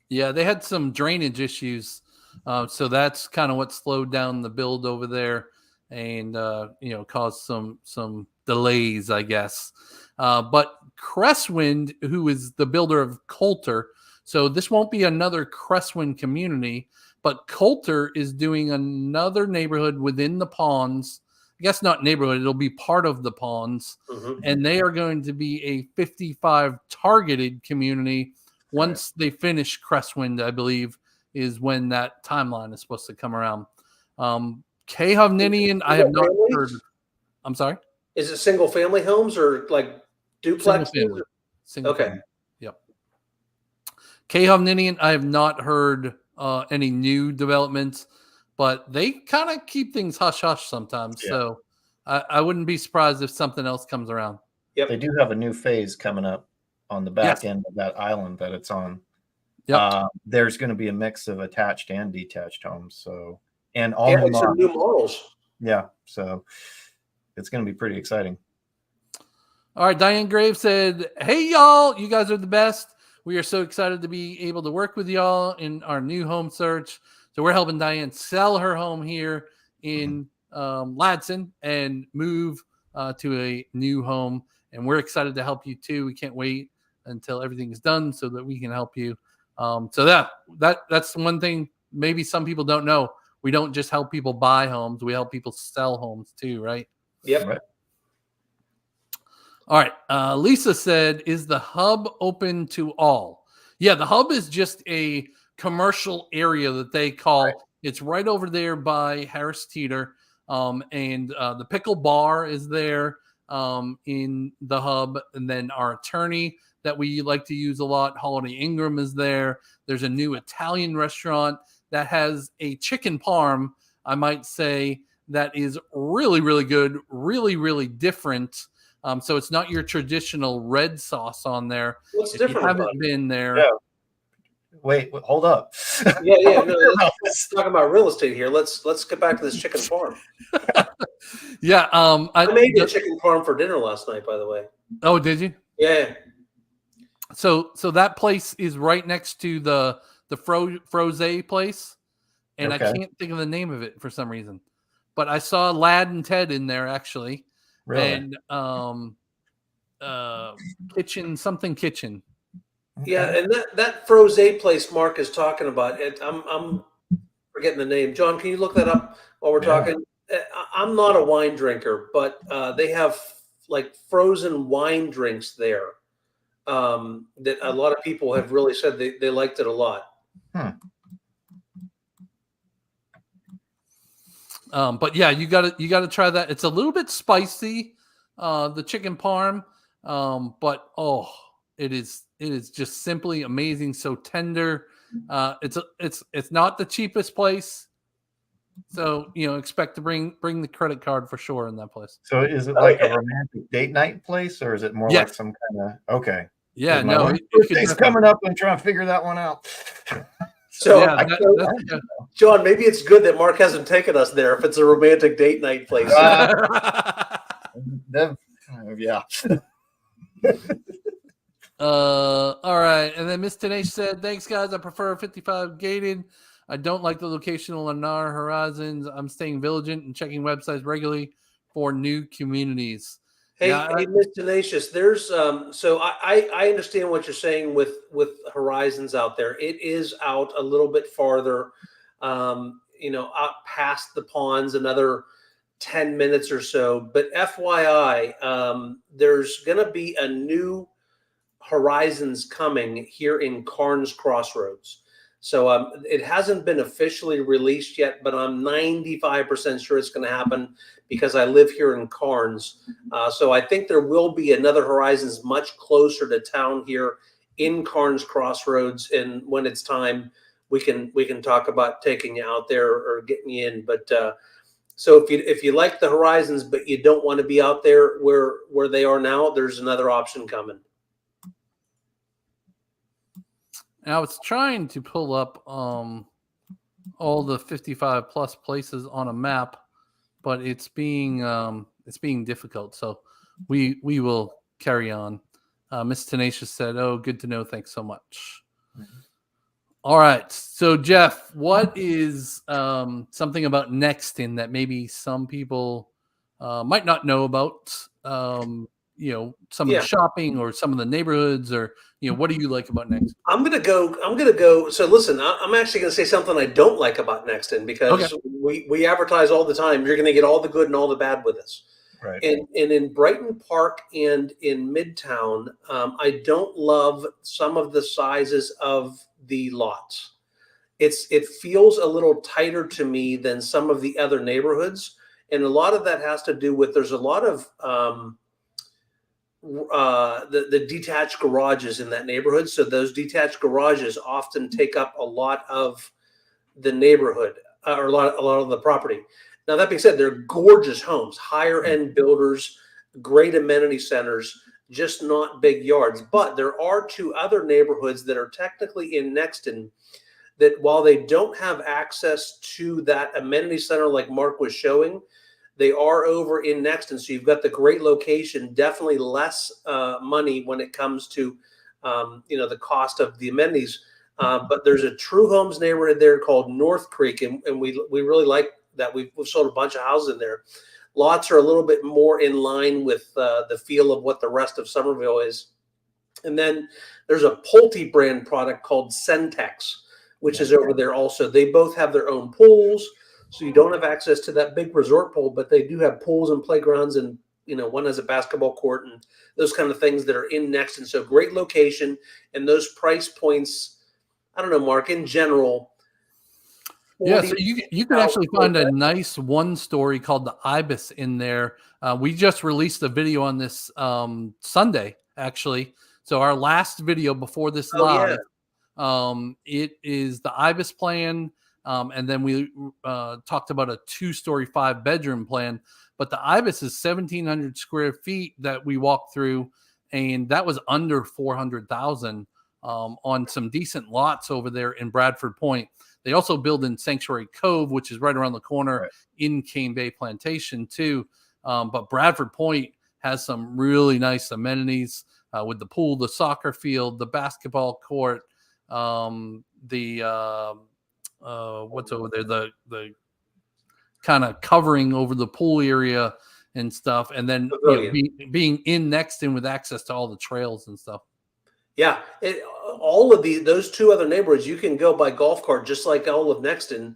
S1: Yeah, they had some drainage issues. So that's kind of what slowed down the build over there and, caused some delays, I guess. But Crestwind, who is the builder of Coulter, so this won't be another Crestwind community, but Coulter is doing another neighborhood within the ponds. I guess not neighborhood, it'll be part of the ponds.
S2: Mm-hmm.
S1: And they are going to be a 55 targeted community once they finish Crestwind, I believe, is when that timeline is supposed to come around. Ninian, I have not heard. I'm sorry?
S2: Is it single family homes or like duplexes?
S1: Single
S2: Okay.
S1: family. Yep. Ninian, I have not heard any new developments, but they kind of keep things hush hush sometimes. Yeah. So I wouldn't be surprised if something else comes around.
S3: Yep. They do have a new phase coming up on the back end of that island that it's on.
S1: Yep.
S3: There's going to be a mix of attached and detached homes. So, and all of them
S2: some new models.
S3: Yeah. So it's going to be pretty exciting.
S1: All right. Diane Graves said, "Hey, y'all, you guys are the best. We are so excited to be able to work with y'all in our new home search." So we're helping Diane sell her home here in Ladson and move to a new home. And we're excited to help you too. We can't wait until everything is done so that we can help you. So that's one thing maybe some people don't know. We don't just help people buy homes. We help people sell homes too, right?
S2: Yep.
S3: Right.
S1: All right. Lisa said, "Is the hub open to all?" Yeah, the hub is just a commercial area that they call. Right. It's right over there by Harris Teeter. And the Pickle Bar is there in the hub. And then our attorney that we like to use a lot, Holiday Ingram, is there. There's a new Italian restaurant that has a chicken parm, I might say, that is really, really good, really, really different. So it's not your traditional red sauce on there.
S2: What's
S1: if
S2: different?
S1: You haven't been there.
S3: Yeah. Wait, hold up.
S2: Yeah. No, let's talk about real estate here. Let's get back to this chicken farm.
S1: Yeah.
S2: I made a chicken parm for dinner last night, by the way.
S1: Oh, did you?
S2: Yeah.
S1: So that place is right next to the Froze place, and
S3: okay.
S1: I can't think of the name of it for some reason. But I saw Lad and Ted in there actually,
S3: really?
S1: And kitchen.
S2: Yeah, and that Froze place Mark is talking about, I'm forgetting the name. John, can you look that up while we're talking? I'm not a wine drinker, but they have like frozen wine drinks there that a lot of people have really said they liked it a lot.
S1: But yeah, you gotta try that. It's a little bit spicy, the chicken parm, but it is just simply amazing. So tender. It's not the cheapest place, so expect to bring the credit card for sure in that place.
S3: So is it like a romantic date night place, or is it more like some kind of okay?
S1: Yeah, no,
S3: it's coming up. I'm trying to figure that one out.
S2: So,
S1: yeah,
S2: John, maybe it's good that Mark hasn't taken us there if it's a romantic date night place.
S3: Yeah.
S1: All right. And then Miss Tenacious said, thanks, guys. I prefer 55 gated. I don't like the location of Lennar Horizons. I'm staying vigilant and checking websites regularly for new communities.
S2: Hey,
S1: Yeah,
S2: hey, Miss Tenacious, there's so I understand what you're saying with Horizons out there. It is out a little bit farther, out past the ponds, another 10 minutes or so. But FYI, there's gonna be a new Horizons coming here in Carnes Crossroads. So it hasn't been officially released yet, but I'm 95% sure it's going to happen because I live here in Carnes. So I think there will be another Horizons much closer to town here in Carnes Crossroads. And when it's time, we can talk about taking you out there or getting you in. But so if you like the Horizons, but you don't want to be out there where they are now, there's another option coming.
S1: I was trying to pull up all the 55 plus places on a map, but it's being difficult. So we will carry on. Miss Tenacious said, "Oh, good to know. Thanks so much." Mm-hmm. All right. So Jeff, what is something about Nexton that maybe some people might not know about? Some of the shopping or some of the neighborhoods, or what do you like about Nexton?
S2: I'm gonna go. So listen, I'm actually gonna say something I don't like about Nexton because we advertise all the time. You're gonna get all the good and all the bad with us.
S3: Right.
S2: And in Brighton Park and in Midtown, I don't love some of the sizes of the lots. It feels a little tighter to me than some of the other neighborhoods, and a lot of that has to do with there's a lot of the detached garages in that neighborhood. So those detached garages often take up a lot of the neighborhood or a lot of the property. Now, that being said, they're gorgeous homes, higher end builders, great amenity centers, just not big yards. But there are two other neighborhoods that are technically in Nexton that, while they don't have access to that amenity center like Mark was showing, they are over in Nexton. So you've got the great location, definitely less money when it comes to, the cost of the amenities. But there's a true homes neighborhood there called North Creek. And we really like that. We've sold a bunch of houses in there. Lots are a little bit more in line with the feel of what the rest of Summerville is. And then there's a Pulte brand product called Centex, which is over there also. They both have their own pools. So you don't have access to that big resort pool, but they do have pools and playgrounds, and one has a basketball court and those kind of things that are in Nexton. So great location, and those price points. I don't know, Mark. In general,
S1: yeah. So you can actually find a nice one story called the Ibis in there. We just released a video on this Sunday, actually. So our last video before this live, it is the Ibis plan. And then we talked about a 2-story, 5-bedroom plan. But the Ibis is 1,700 square feet that we walked through, and that was under $400,000 on some decent lots over there in Bradford Point. They also build in Sanctuary Cove, which is right around the corner in Cane Bay Plantation too. But Bradford Point has some really nice amenities with the pool, the soccer field, the basketball court, what's over there, the kind of covering over the pool area and stuff, and then being in Nexton with access to all the trails and stuff.
S2: Yeah, all of those two other neighborhoods, you can go by golf cart, just like all of Nexton,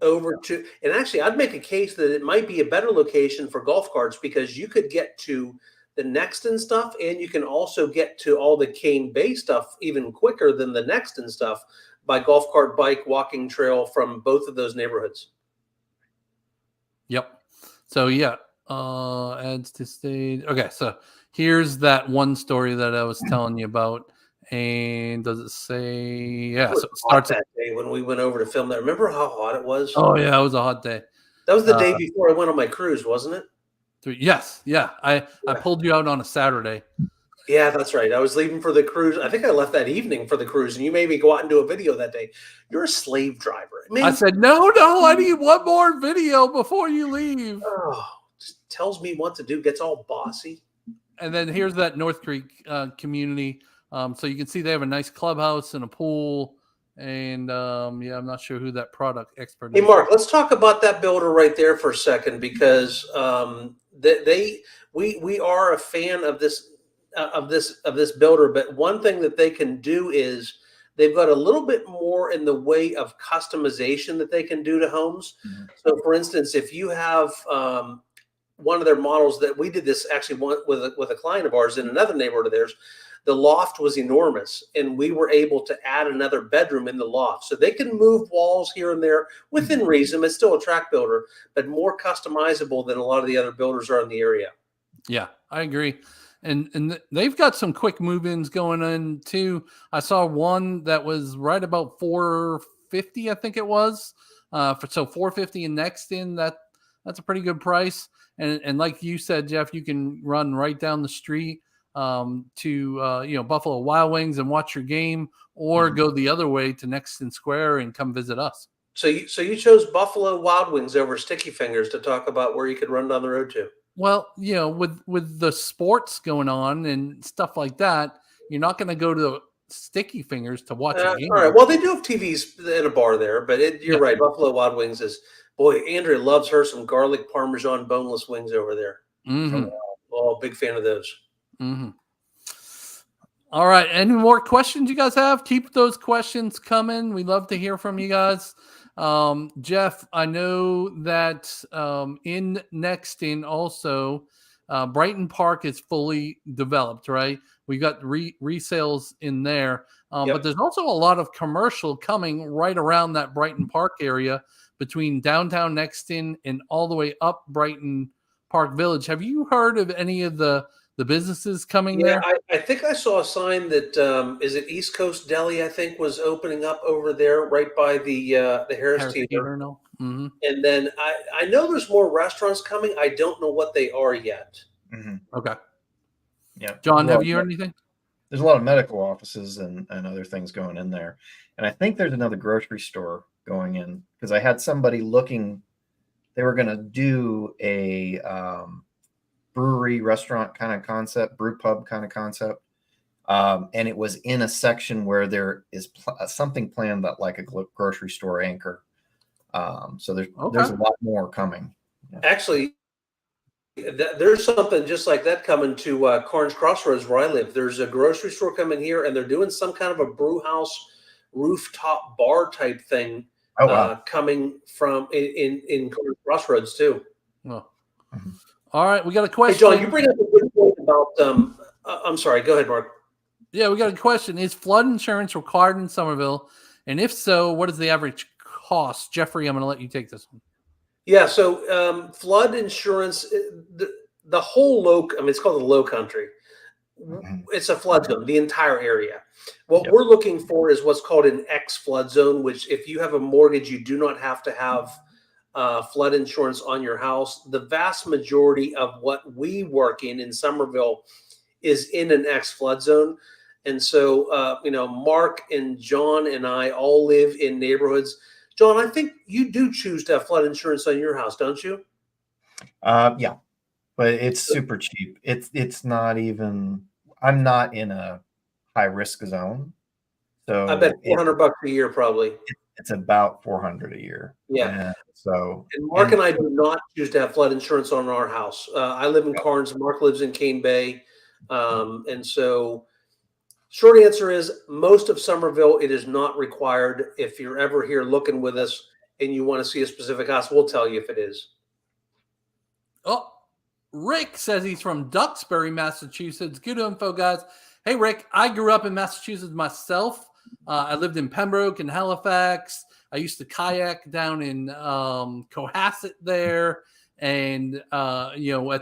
S2: over to. And actually, I'd make a case that it might be a better location for golf carts because you could get to the Nexton stuff, and you can also get to all the Cane Bay stuff even quicker than the Nexton stuff by golf cart, bike, walking trail from both of those neighborhoods.
S1: Yep. So adds to stage. Okay, so here's that one story that I was telling you about. And does it say? Yeah, so it starts
S2: that day when we went over to film that. Remember how hot it was?
S1: Oh yeah, it was a hot day.
S2: That was the day before I went on my cruise, wasn't it?
S1: Yes, yeah. I pulled you out on a Saturday.
S2: Yeah, that's right. I was leaving for the cruise. I think I left that evening for the cruise, and you made me go out and do a video that day. You're a slave driver.
S1: I said, no, I need one more video before you leave.
S2: Oh, just tells me what to do, gets all bossy.
S1: And then here's that North Creek community. So you can see they have a nice clubhouse and a pool. And I'm not sure who that product expert
S2: Hey,
S1: is.
S2: Mark, let's talk about that builder right there for a second, because we are a fan of this builder. But one thing that they can do is they've got a little bit more in the way of customization that they can do to homes.
S3: Mhm.
S2: So, for instance, if you have one of their models, that we did this actually with a client of ours in another neighborhood of theirs. The loft was enormous, and we were able to add another bedroom in the loft. So they can move walls here and there within reason. It's still a track builder, but more customizable than a lot of the other builders are in the area.
S1: Yeah, I agree. And they've got some quick move-ins going on too. I saw one that was right about $450, I think it was. So $450 in Nexton, that's a pretty good price. And like you said, Jeff, you can run right down the street to Buffalo Wild Wings and watch your game, or go the other way to Nexton Square and come visit us.
S2: So you chose Buffalo Wild Wings over Sticky Fingers to talk about where you could run down the road to.
S1: Well, with the sports going on and stuff like that, you're not going to go to Sticky Fingers to watch a game.
S2: All right. Well, they do have TVs in a bar there, but you're right. Buffalo Wild Wings is, boy, Andrea loves her some garlic Parmesan boneless wings over there.
S1: Mm-hmm.
S2: Oh, big fan of those.
S1: Mm-hmm. All right. Any more questions you guys have? Keep those questions coming. We love to hear from you guys. Jeff, I know that in Nexton also, Brighton Park is fully developed, right? We got resales in there, but there's also a lot of commercial coming right around that Brighton Park area between downtown Nexton and all the way up Brighton Park Village. Have you heard of any of the businesses coming there?
S2: I think I saw a sign that is it East Coast Deli, I think, was opening up over there right by the Harris Teeter.
S1: No. Mm-hmm.
S2: And then I know there's more restaurants coming. I don't know what they are yet.
S3: Mm-hmm.
S1: Okay.
S3: Yeah.
S1: John, have you heard anything?
S3: There's a lot of medical offices and other things going in there. And I think there's another grocery store going in, because I had somebody looking, they were going to do a brewery restaurant kind of concept, brew pub kind of concept. And it was in a section where there is something planned that like a grocery store anchor. So there's a lot more coming. Yeah.
S2: Actually, there's something just like that coming to Carnes Crossroads where I live. There's a grocery store coming here, and they're doing some kind of a brew house rooftop bar type thing coming from in Carnes Crossroads too.
S1: Well, all right, we got a question.
S2: Hey, John, you bring up a good point about. I'm sorry. Go ahead, Mark.
S1: Yeah, we got a question. Is flood insurance required in Summerville? And if so, what is the average cost? Jeffrey, I'm going to let you take this one.
S2: Yeah, so flood insurance, the whole it's called the Low Country. It's a flood zone, the entire area. What we're looking for is what's called an X flood zone, which if you have a mortgage, you do not have to have flood insurance on your house. The vast majority of what we work in Summerville is in an X flood zone. And so, Mark and John and I all live in neighborhoods. John, I think you do choose to have flood insurance on your house, don't you?
S3: Yeah, but it's super cheap. It's not even, I'm not in a high risk zone. So
S2: I bet $400 a year, probably.
S3: It's about $400 a year.
S2: Yeah.
S3: And
S2: Mark and I do not choose to have flood insurance on our house. I live in Carnes. Mark lives in Cane Bay. And so short answer is most of Summerville, it is not required. If you're ever here looking with us and you want to see a specific house, we'll tell you if it is.
S1: Oh, Rick says he's from Duxbury, Massachusetts. Good info, guys. Hey, Rick, I grew up in Massachusetts myself. I lived in Pembroke and Halifax. I used to kayak down in Cohasset there, and at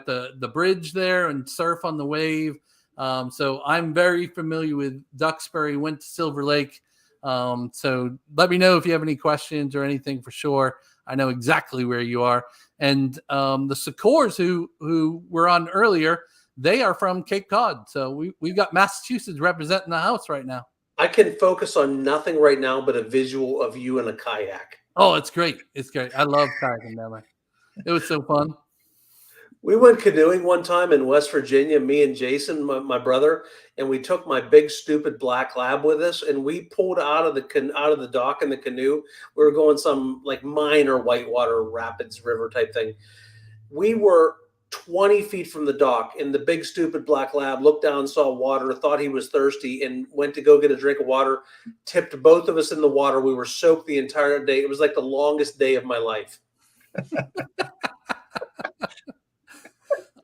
S1: the bridge there, and surf on the wave. So I'm very familiar with Duxbury. Went to Silver Lake. So let me know if you have any questions or anything for sure. I know exactly where you are. And the Secors who were on earlier, they are from Cape Cod. So we've got Massachusetts representing the house right now.
S2: I can focus on nothing right now but a visual of you in a kayak.
S1: Oh, it's great. It's great. I love kayaking down there. It was so fun.
S2: We went canoeing one time in West Virginia, me and Jason, my brother, and we took my big stupid black lab with us, and we pulled out of the dock in the canoe. We were going some like minor whitewater rapids river type thing. We were 20 feet from the dock, and the big stupid black lab looked down, saw water, thought he was thirsty, and went to go get a drink of water, tipped both of us in the water. We were soaked the entire day. It was like the longest day of my life.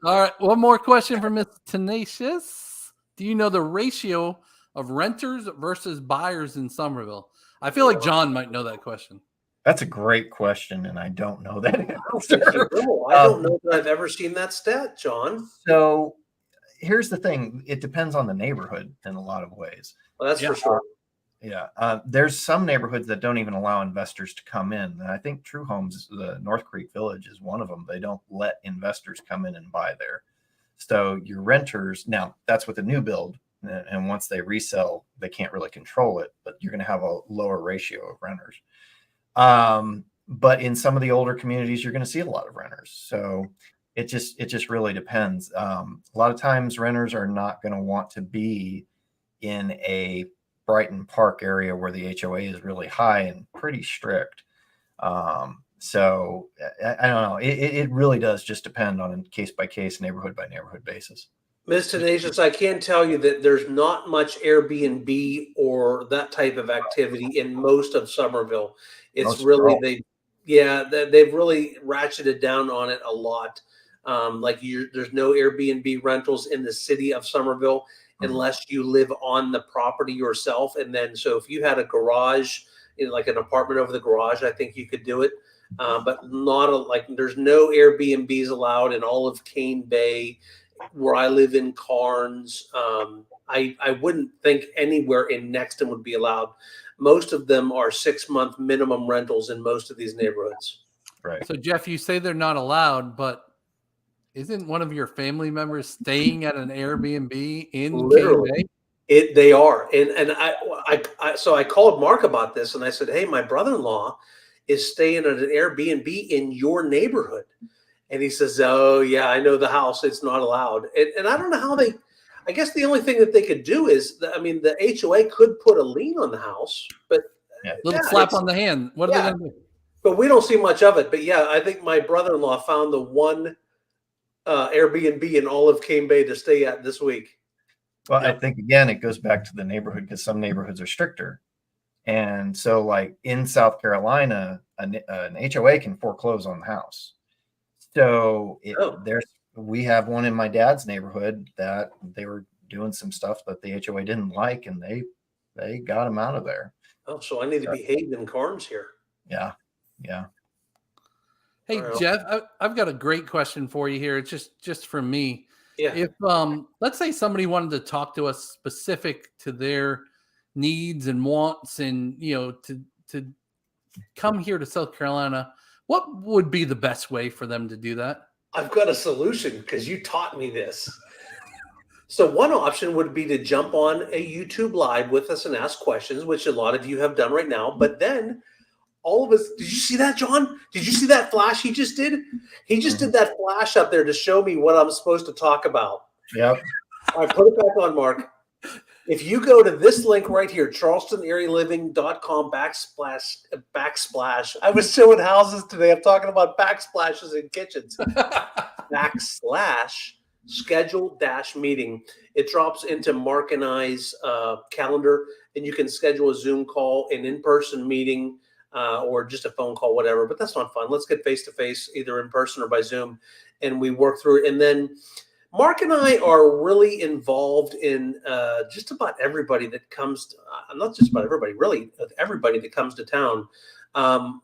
S1: All right, one more question from Miss Tenacious. Do you know the ratio of renters versus buyers in Summerville? I feel like John might know that question.
S3: That's a great question, and I don't know that answer.
S2: I don't know that I've ever seen that stat, John.
S3: So here's the thing. It depends on the neighborhood in a lot of ways.
S2: Well, that's for sure.
S3: Yeah. There's some neighborhoods that don't even allow investors to come in. And I think True Homes, the North Creek Village is one of them. They don't let investors come in and buy there. So your renters, now that's with a new build. And once they resell, they can't really control it, but you're going to have a lower ratio of renters. But in some of the older communities, you're going to see a lot of renters. So it just really depends. A lot of times renters are not going to want to be in a Brighton Park area where the HOA is really high and pretty strict. So I don't know. It really does just depend on a case by case, neighborhood by neighborhood basis.
S2: Ms. Tenacious, I can tell you that there's not much Airbnb or that type of activity in most of Summerville. It's really, they've really ratcheted down on it a lot. There's no Airbnb rentals in the city of Summerville unless you live on the property yourself. And then, so if you had a garage, like an apartment over the garage, I think you could do it. But there's no Airbnbs allowed in all of Cane Bay, where I live in Carnes. I wouldn't think anywhere in Nexton would be allowed. Most of them are 6-month minimum rentals in most of these neighborhoods.
S3: Right.
S1: So Jeff, you say they're not allowed, but isn't one of your family members staying at an Airbnb in Cane Bay?
S2: They are. And so I called Mark about this and I said, hey, my brother-in-law is staying at an Airbnb in your neighborhood. And he says, oh yeah, I know the house. It's not allowed. And I don't know how I guess the only thing that they could do is, the HOA could put a lien on the house, but
S1: little slap on the hand. What are they going to do?
S2: But we don't see much of it. But yeah, I think my brother-in-law found the one Airbnb in all of Cane Bay to stay at this week.
S3: Well, I think again, it goes back to the neighborhood because some neighborhoods are stricter. And so like in South Carolina, an HOA can foreclose on the house. So we have one in my dad's neighborhood that they were doing some stuff that the HOA didn't like, and they got him out of there.
S2: Oh, so I need to behave in Carnes here.
S3: Yeah.
S1: Hey, Jeff, I've got a great question for you here. It's just from me.
S2: Yeah.
S1: If let's say somebody wanted to talk to us specific to their needs and wants, and to come here to South Carolina, what would be the best way for them to do that?
S2: I've got a solution because you taught me this. So one option would be to jump on a YouTube live with us and ask questions, which a lot of you have done right now. But then all of us, did you see that, John? Did you see that flash he just did? He just did that flash up there to show me what I'm supposed to talk about.
S3: Yep.
S2: All right, put it back on, Mark. If you go to this link right here, charlestonaraliving.com backsplash. I was showing houses today. I'm talking about backsplashes in kitchens. /schedule-meeting. It drops into Mark and I's calendar, and you can schedule a Zoom call, an in-person meeting, or just a phone call, whatever. But that's not fun. Let's get face-to-face, either in person or by Zoom, and we work through it. And then Mark and I are really involved in just about everybody that comes, not just about everybody, really everybody that comes to town.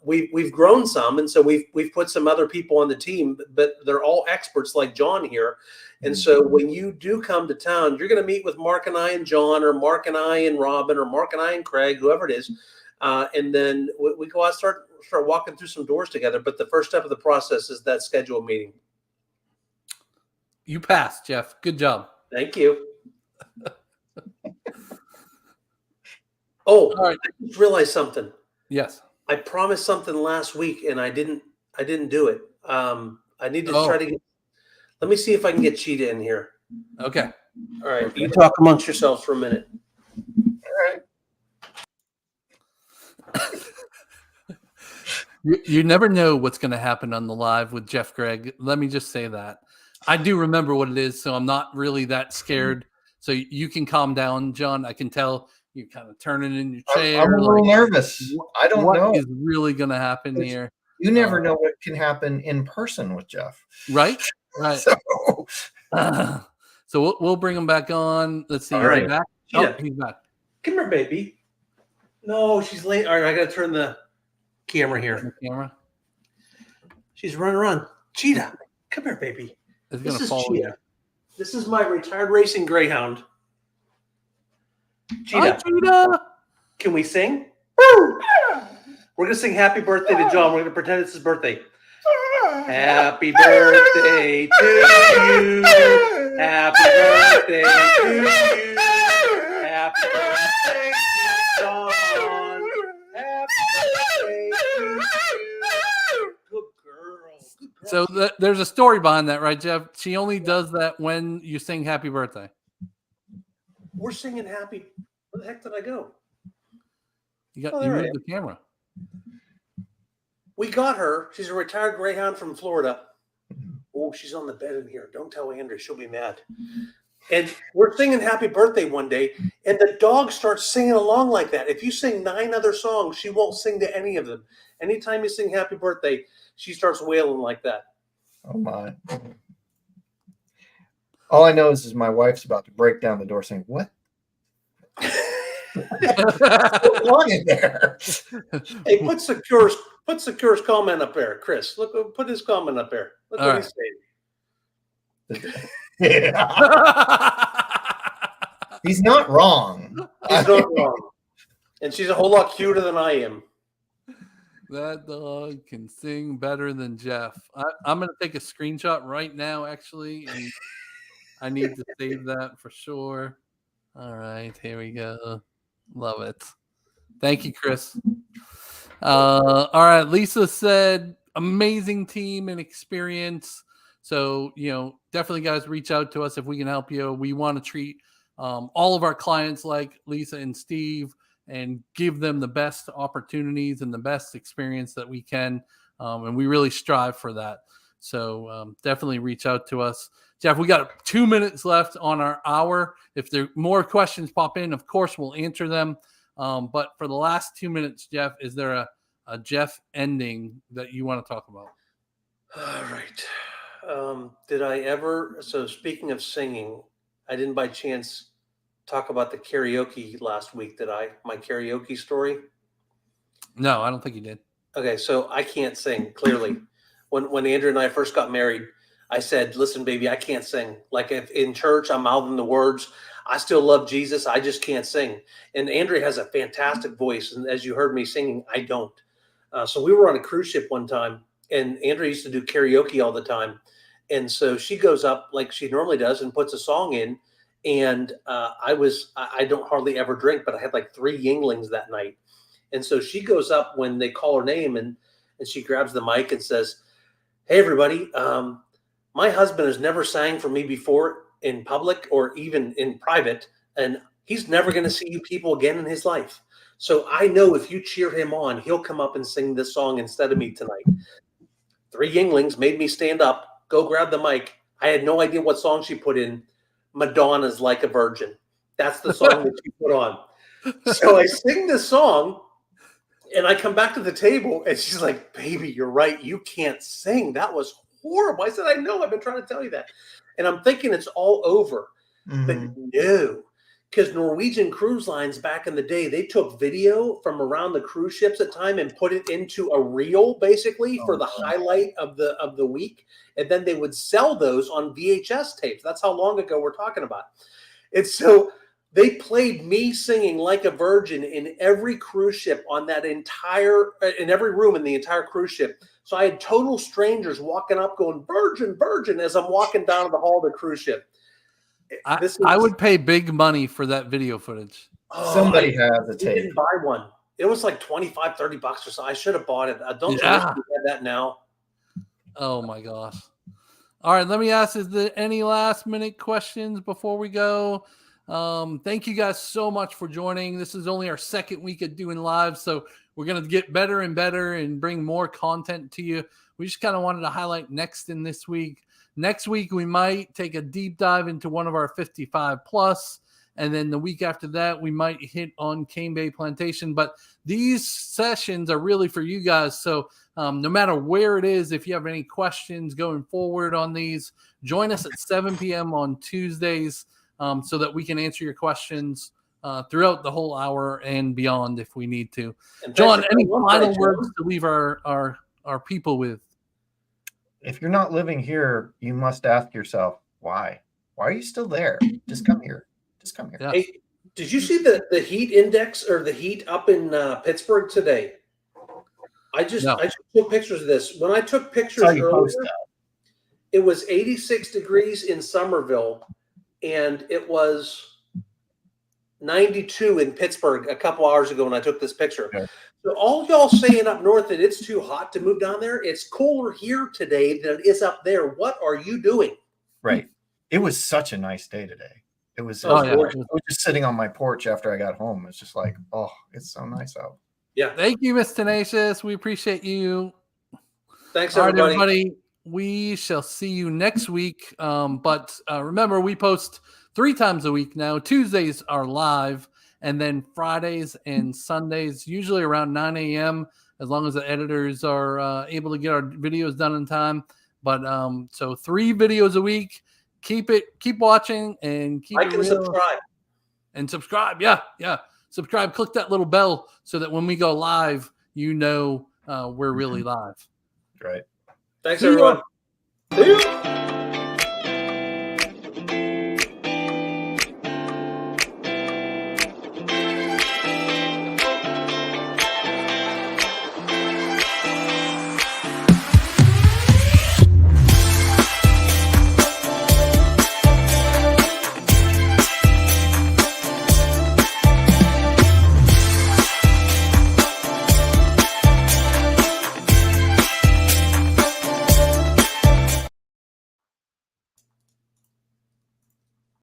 S2: We've grown some, and so we've put some other people on the team, but they're all experts like John here. And so when you do come to town, you're going to meet with Mark and I and John, or Mark and I and Robin, or Mark and I and Craig, whoever it is. And then we go out, start walking through some doors together. But the first step of the process is that schedule meeting.
S1: You passed, Jeff. Good job.
S2: Thank you. Oh, all right. I just realized something.
S1: Yes.
S2: I promised something last week and I didn't do it. I need to try to Let me see if I can get Cheetah in here.
S1: Okay.
S2: All right. You talk amongst yourselves for a minute.
S3: All right.
S1: You never know what's going to happen on the live with Jeff Gregg. Let me just say that. I do remember what it is, so I'm not really that scared. So you can calm down, John. I can tell you're kind of turning in your chair.
S3: I'm a little nervous. I don't know
S1: what is really going to happen here.
S3: You never know what can happen in person with Jeff.
S1: Right? Right. So we'll bring him back on. Let's see.
S2: All right.
S1: Back?
S2: Cheetah.
S1: Oh, he's back.
S2: Come here, baby. No, she's late. All right, I got to turn the camera here.
S1: Camera.
S2: She's running around. Cheetah, come here, baby.
S1: It's
S2: This
S1: going to
S2: is
S1: fall.
S2: Cheetah. This is my retired racing greyhound.
S1: Hi,
S2: Cheetah,
S1: Cheetah.
S2: can we sing? We're going to sing happy birthday to John. We're going to pretend it's his birthday. Happy birthday to you. Happy birthday to you. Happy birthday to John. Happy birthday to you. Good girl. Good girl.
S1: So there's a story behind that, right, Jeff? She only does that when you sing happy birthday.
S2: We're singing happy. Where the heck did I go?
S1: You
S2: Oh, there I
S1: moved
S2: am.
S1: the camera.
S2: We got her. She's a retired greyhound from Florida. Oh, she's on the bed in here. Don't tell Andrea. She'll be mad. And we're singing happy birthday one day, and the dog starts singing along like that. If you sing 9 other songs, she won't sing to any of them. Anytime you sing happy birthday, she starts wailing like that.
S3: Oh, my. All I know is my wife's about to break down the door saying, what? What's wrong in there?
S2: Hey, put Secure's comment up there, Chris. Look, put his comment up there. Look
S1: All
S2: what
S1: right.
S2: he's saying.
S3: Yeah. He's not wrong.
S2: He's not wrong. And she's a whole lot cuter than I am.
S1: That dog can sing better than Jeff. I'm going to take a screenshot right now, actually, and I need to save that for sure. All right, here we go. Love it. Thank you, Chris. All right, Lisa said, amazing team and experience. So, definitely, guys, reach out to us if we can help you. We want to treat all of our clients like Lisa and Steve and give them the best opportunities and the best experience that we can. And we really strive for that. So definitely reach out to us. Jeff, we got 2 minutes left on our hour. If there more questions pop in, of course, we'll answer them. But for the last 2 minutes, Jeff, is there a Jeff ending that you want to talk about?
S2: All right. Did I ever? So speaking of singing, I didn't by chance talk about the karaoke last week, did I? My karaoke story?
S1: No, I don't think you did.
S2: Okay, so I can't sing, clearly. When Andrea and I first got married, I said, listen, baby, I can't sing. Like if in church, I'm mouthing the words. I still love Jesus. I just can't sing. And Andrea has a fantastic voice. And as you heard me singing, I don't. So we were on a cruise ship one time, and Andrea used to do karaoke all the time. And so she goes up like she normally does and puts a song in. And I don't hardly ever drink, but I had like 3 Yinglings that night. And so she goes up when they call her name, and she grabs the mic and says, hey, everybody, my husband has never sang for me before in public or even in private, and he's never going to see you people again in his life. So I know if you cheer him on, he'll come up and sing this song instead of me tonight. 3 Yinglings made me stand up, go grab the mic. I had no idea what song she put in. Madonna's Like a Virgin. That's the song that she put on. So I sing this song, and I come back to the table, and she's like, baby, you're right. You can't sing. That was horrible. I said, I know. I've been trying to tell you that. And I'm thinking it's all over.
S3: Mm-hmm.
S2: But no, because Norwegian Cruise Lines back in the day, they took video from around the cruise ships at time and put it into a reel, basically, for the highlight of the week. And then they would sell those on VHS tapes. That's how long ago we're talking about. And so they played me singing Like a Virgin in every cruise ship on that entire, in every room in the entire cruise ship. So I had total strangers walking up going, Virgin, Virgin, as I'm walking down the hall of the cruise ship.
S1: I would pay big money for that video footage.
S3: Somebody has a
S2: I
S3: tape.
S2: didn't buy one. It was like $25-$30 or so. I should have bought it. Don't you wish we had that now?
S1: Oh my gosh. All right, let me ask, is there any last minute questions before we go? Thank you guys so much for joining. This is only our second week of doing live, so we're going to get better and better and bring more content to you. We just kind of wanted to highlight Nexton this week. Next week, we might take a deep dive into one of our 55 plus. And then the week after that, we might hit on Cane Bay Plantation. But these sessions are really for you guys. So no matter where it is, if you have any questions going forward on these, join us at 7 p.m. on Tuesdays so that we can answer your questions throughout the whole hour and beyond if we need to. John, any final words to leave our people with?
S3: If you're not living here, you must ask yourself, why? Why are you still there? Just come here. Just come here.
S1: Yeah.
S2: Hey, did you see the heat index or the heat up in Pittsburgh today? I just took pictures of this. When I took pictures earlier, it was 86 degrees in Summerville, and it was 92 in Pittsburgh a couple hours ago when I took this picture. Okay. So all y'all saying up north that it's too hot to move down there, it's cooler here today than it is up there. What are you doing?
S3: Right. It was such a nice day today. It was, I was just sitting on my porch after I got home. It's just like, oh, it's so nice out.
S2: Yeah.
S1: Thank you, Miss Tenacious. We appreciate you.
S2: Thanks, everybody.
S1: All right, everybody. We shall see you next week. But remember, we post 3 times a week now. Tuesdays are live, and then Fridays and Sundays, usually around 9 a.m., as long as the editors are able to get our videos done in time. But so 3 videos a week. Keep watching and keep
S2: like and subscribe.
S1: And subscribe. Yeah. Subscribe. Click that little bell so that when we go live, you know we're really live.
S3: Right.
S2: Thanks, everyone. See you.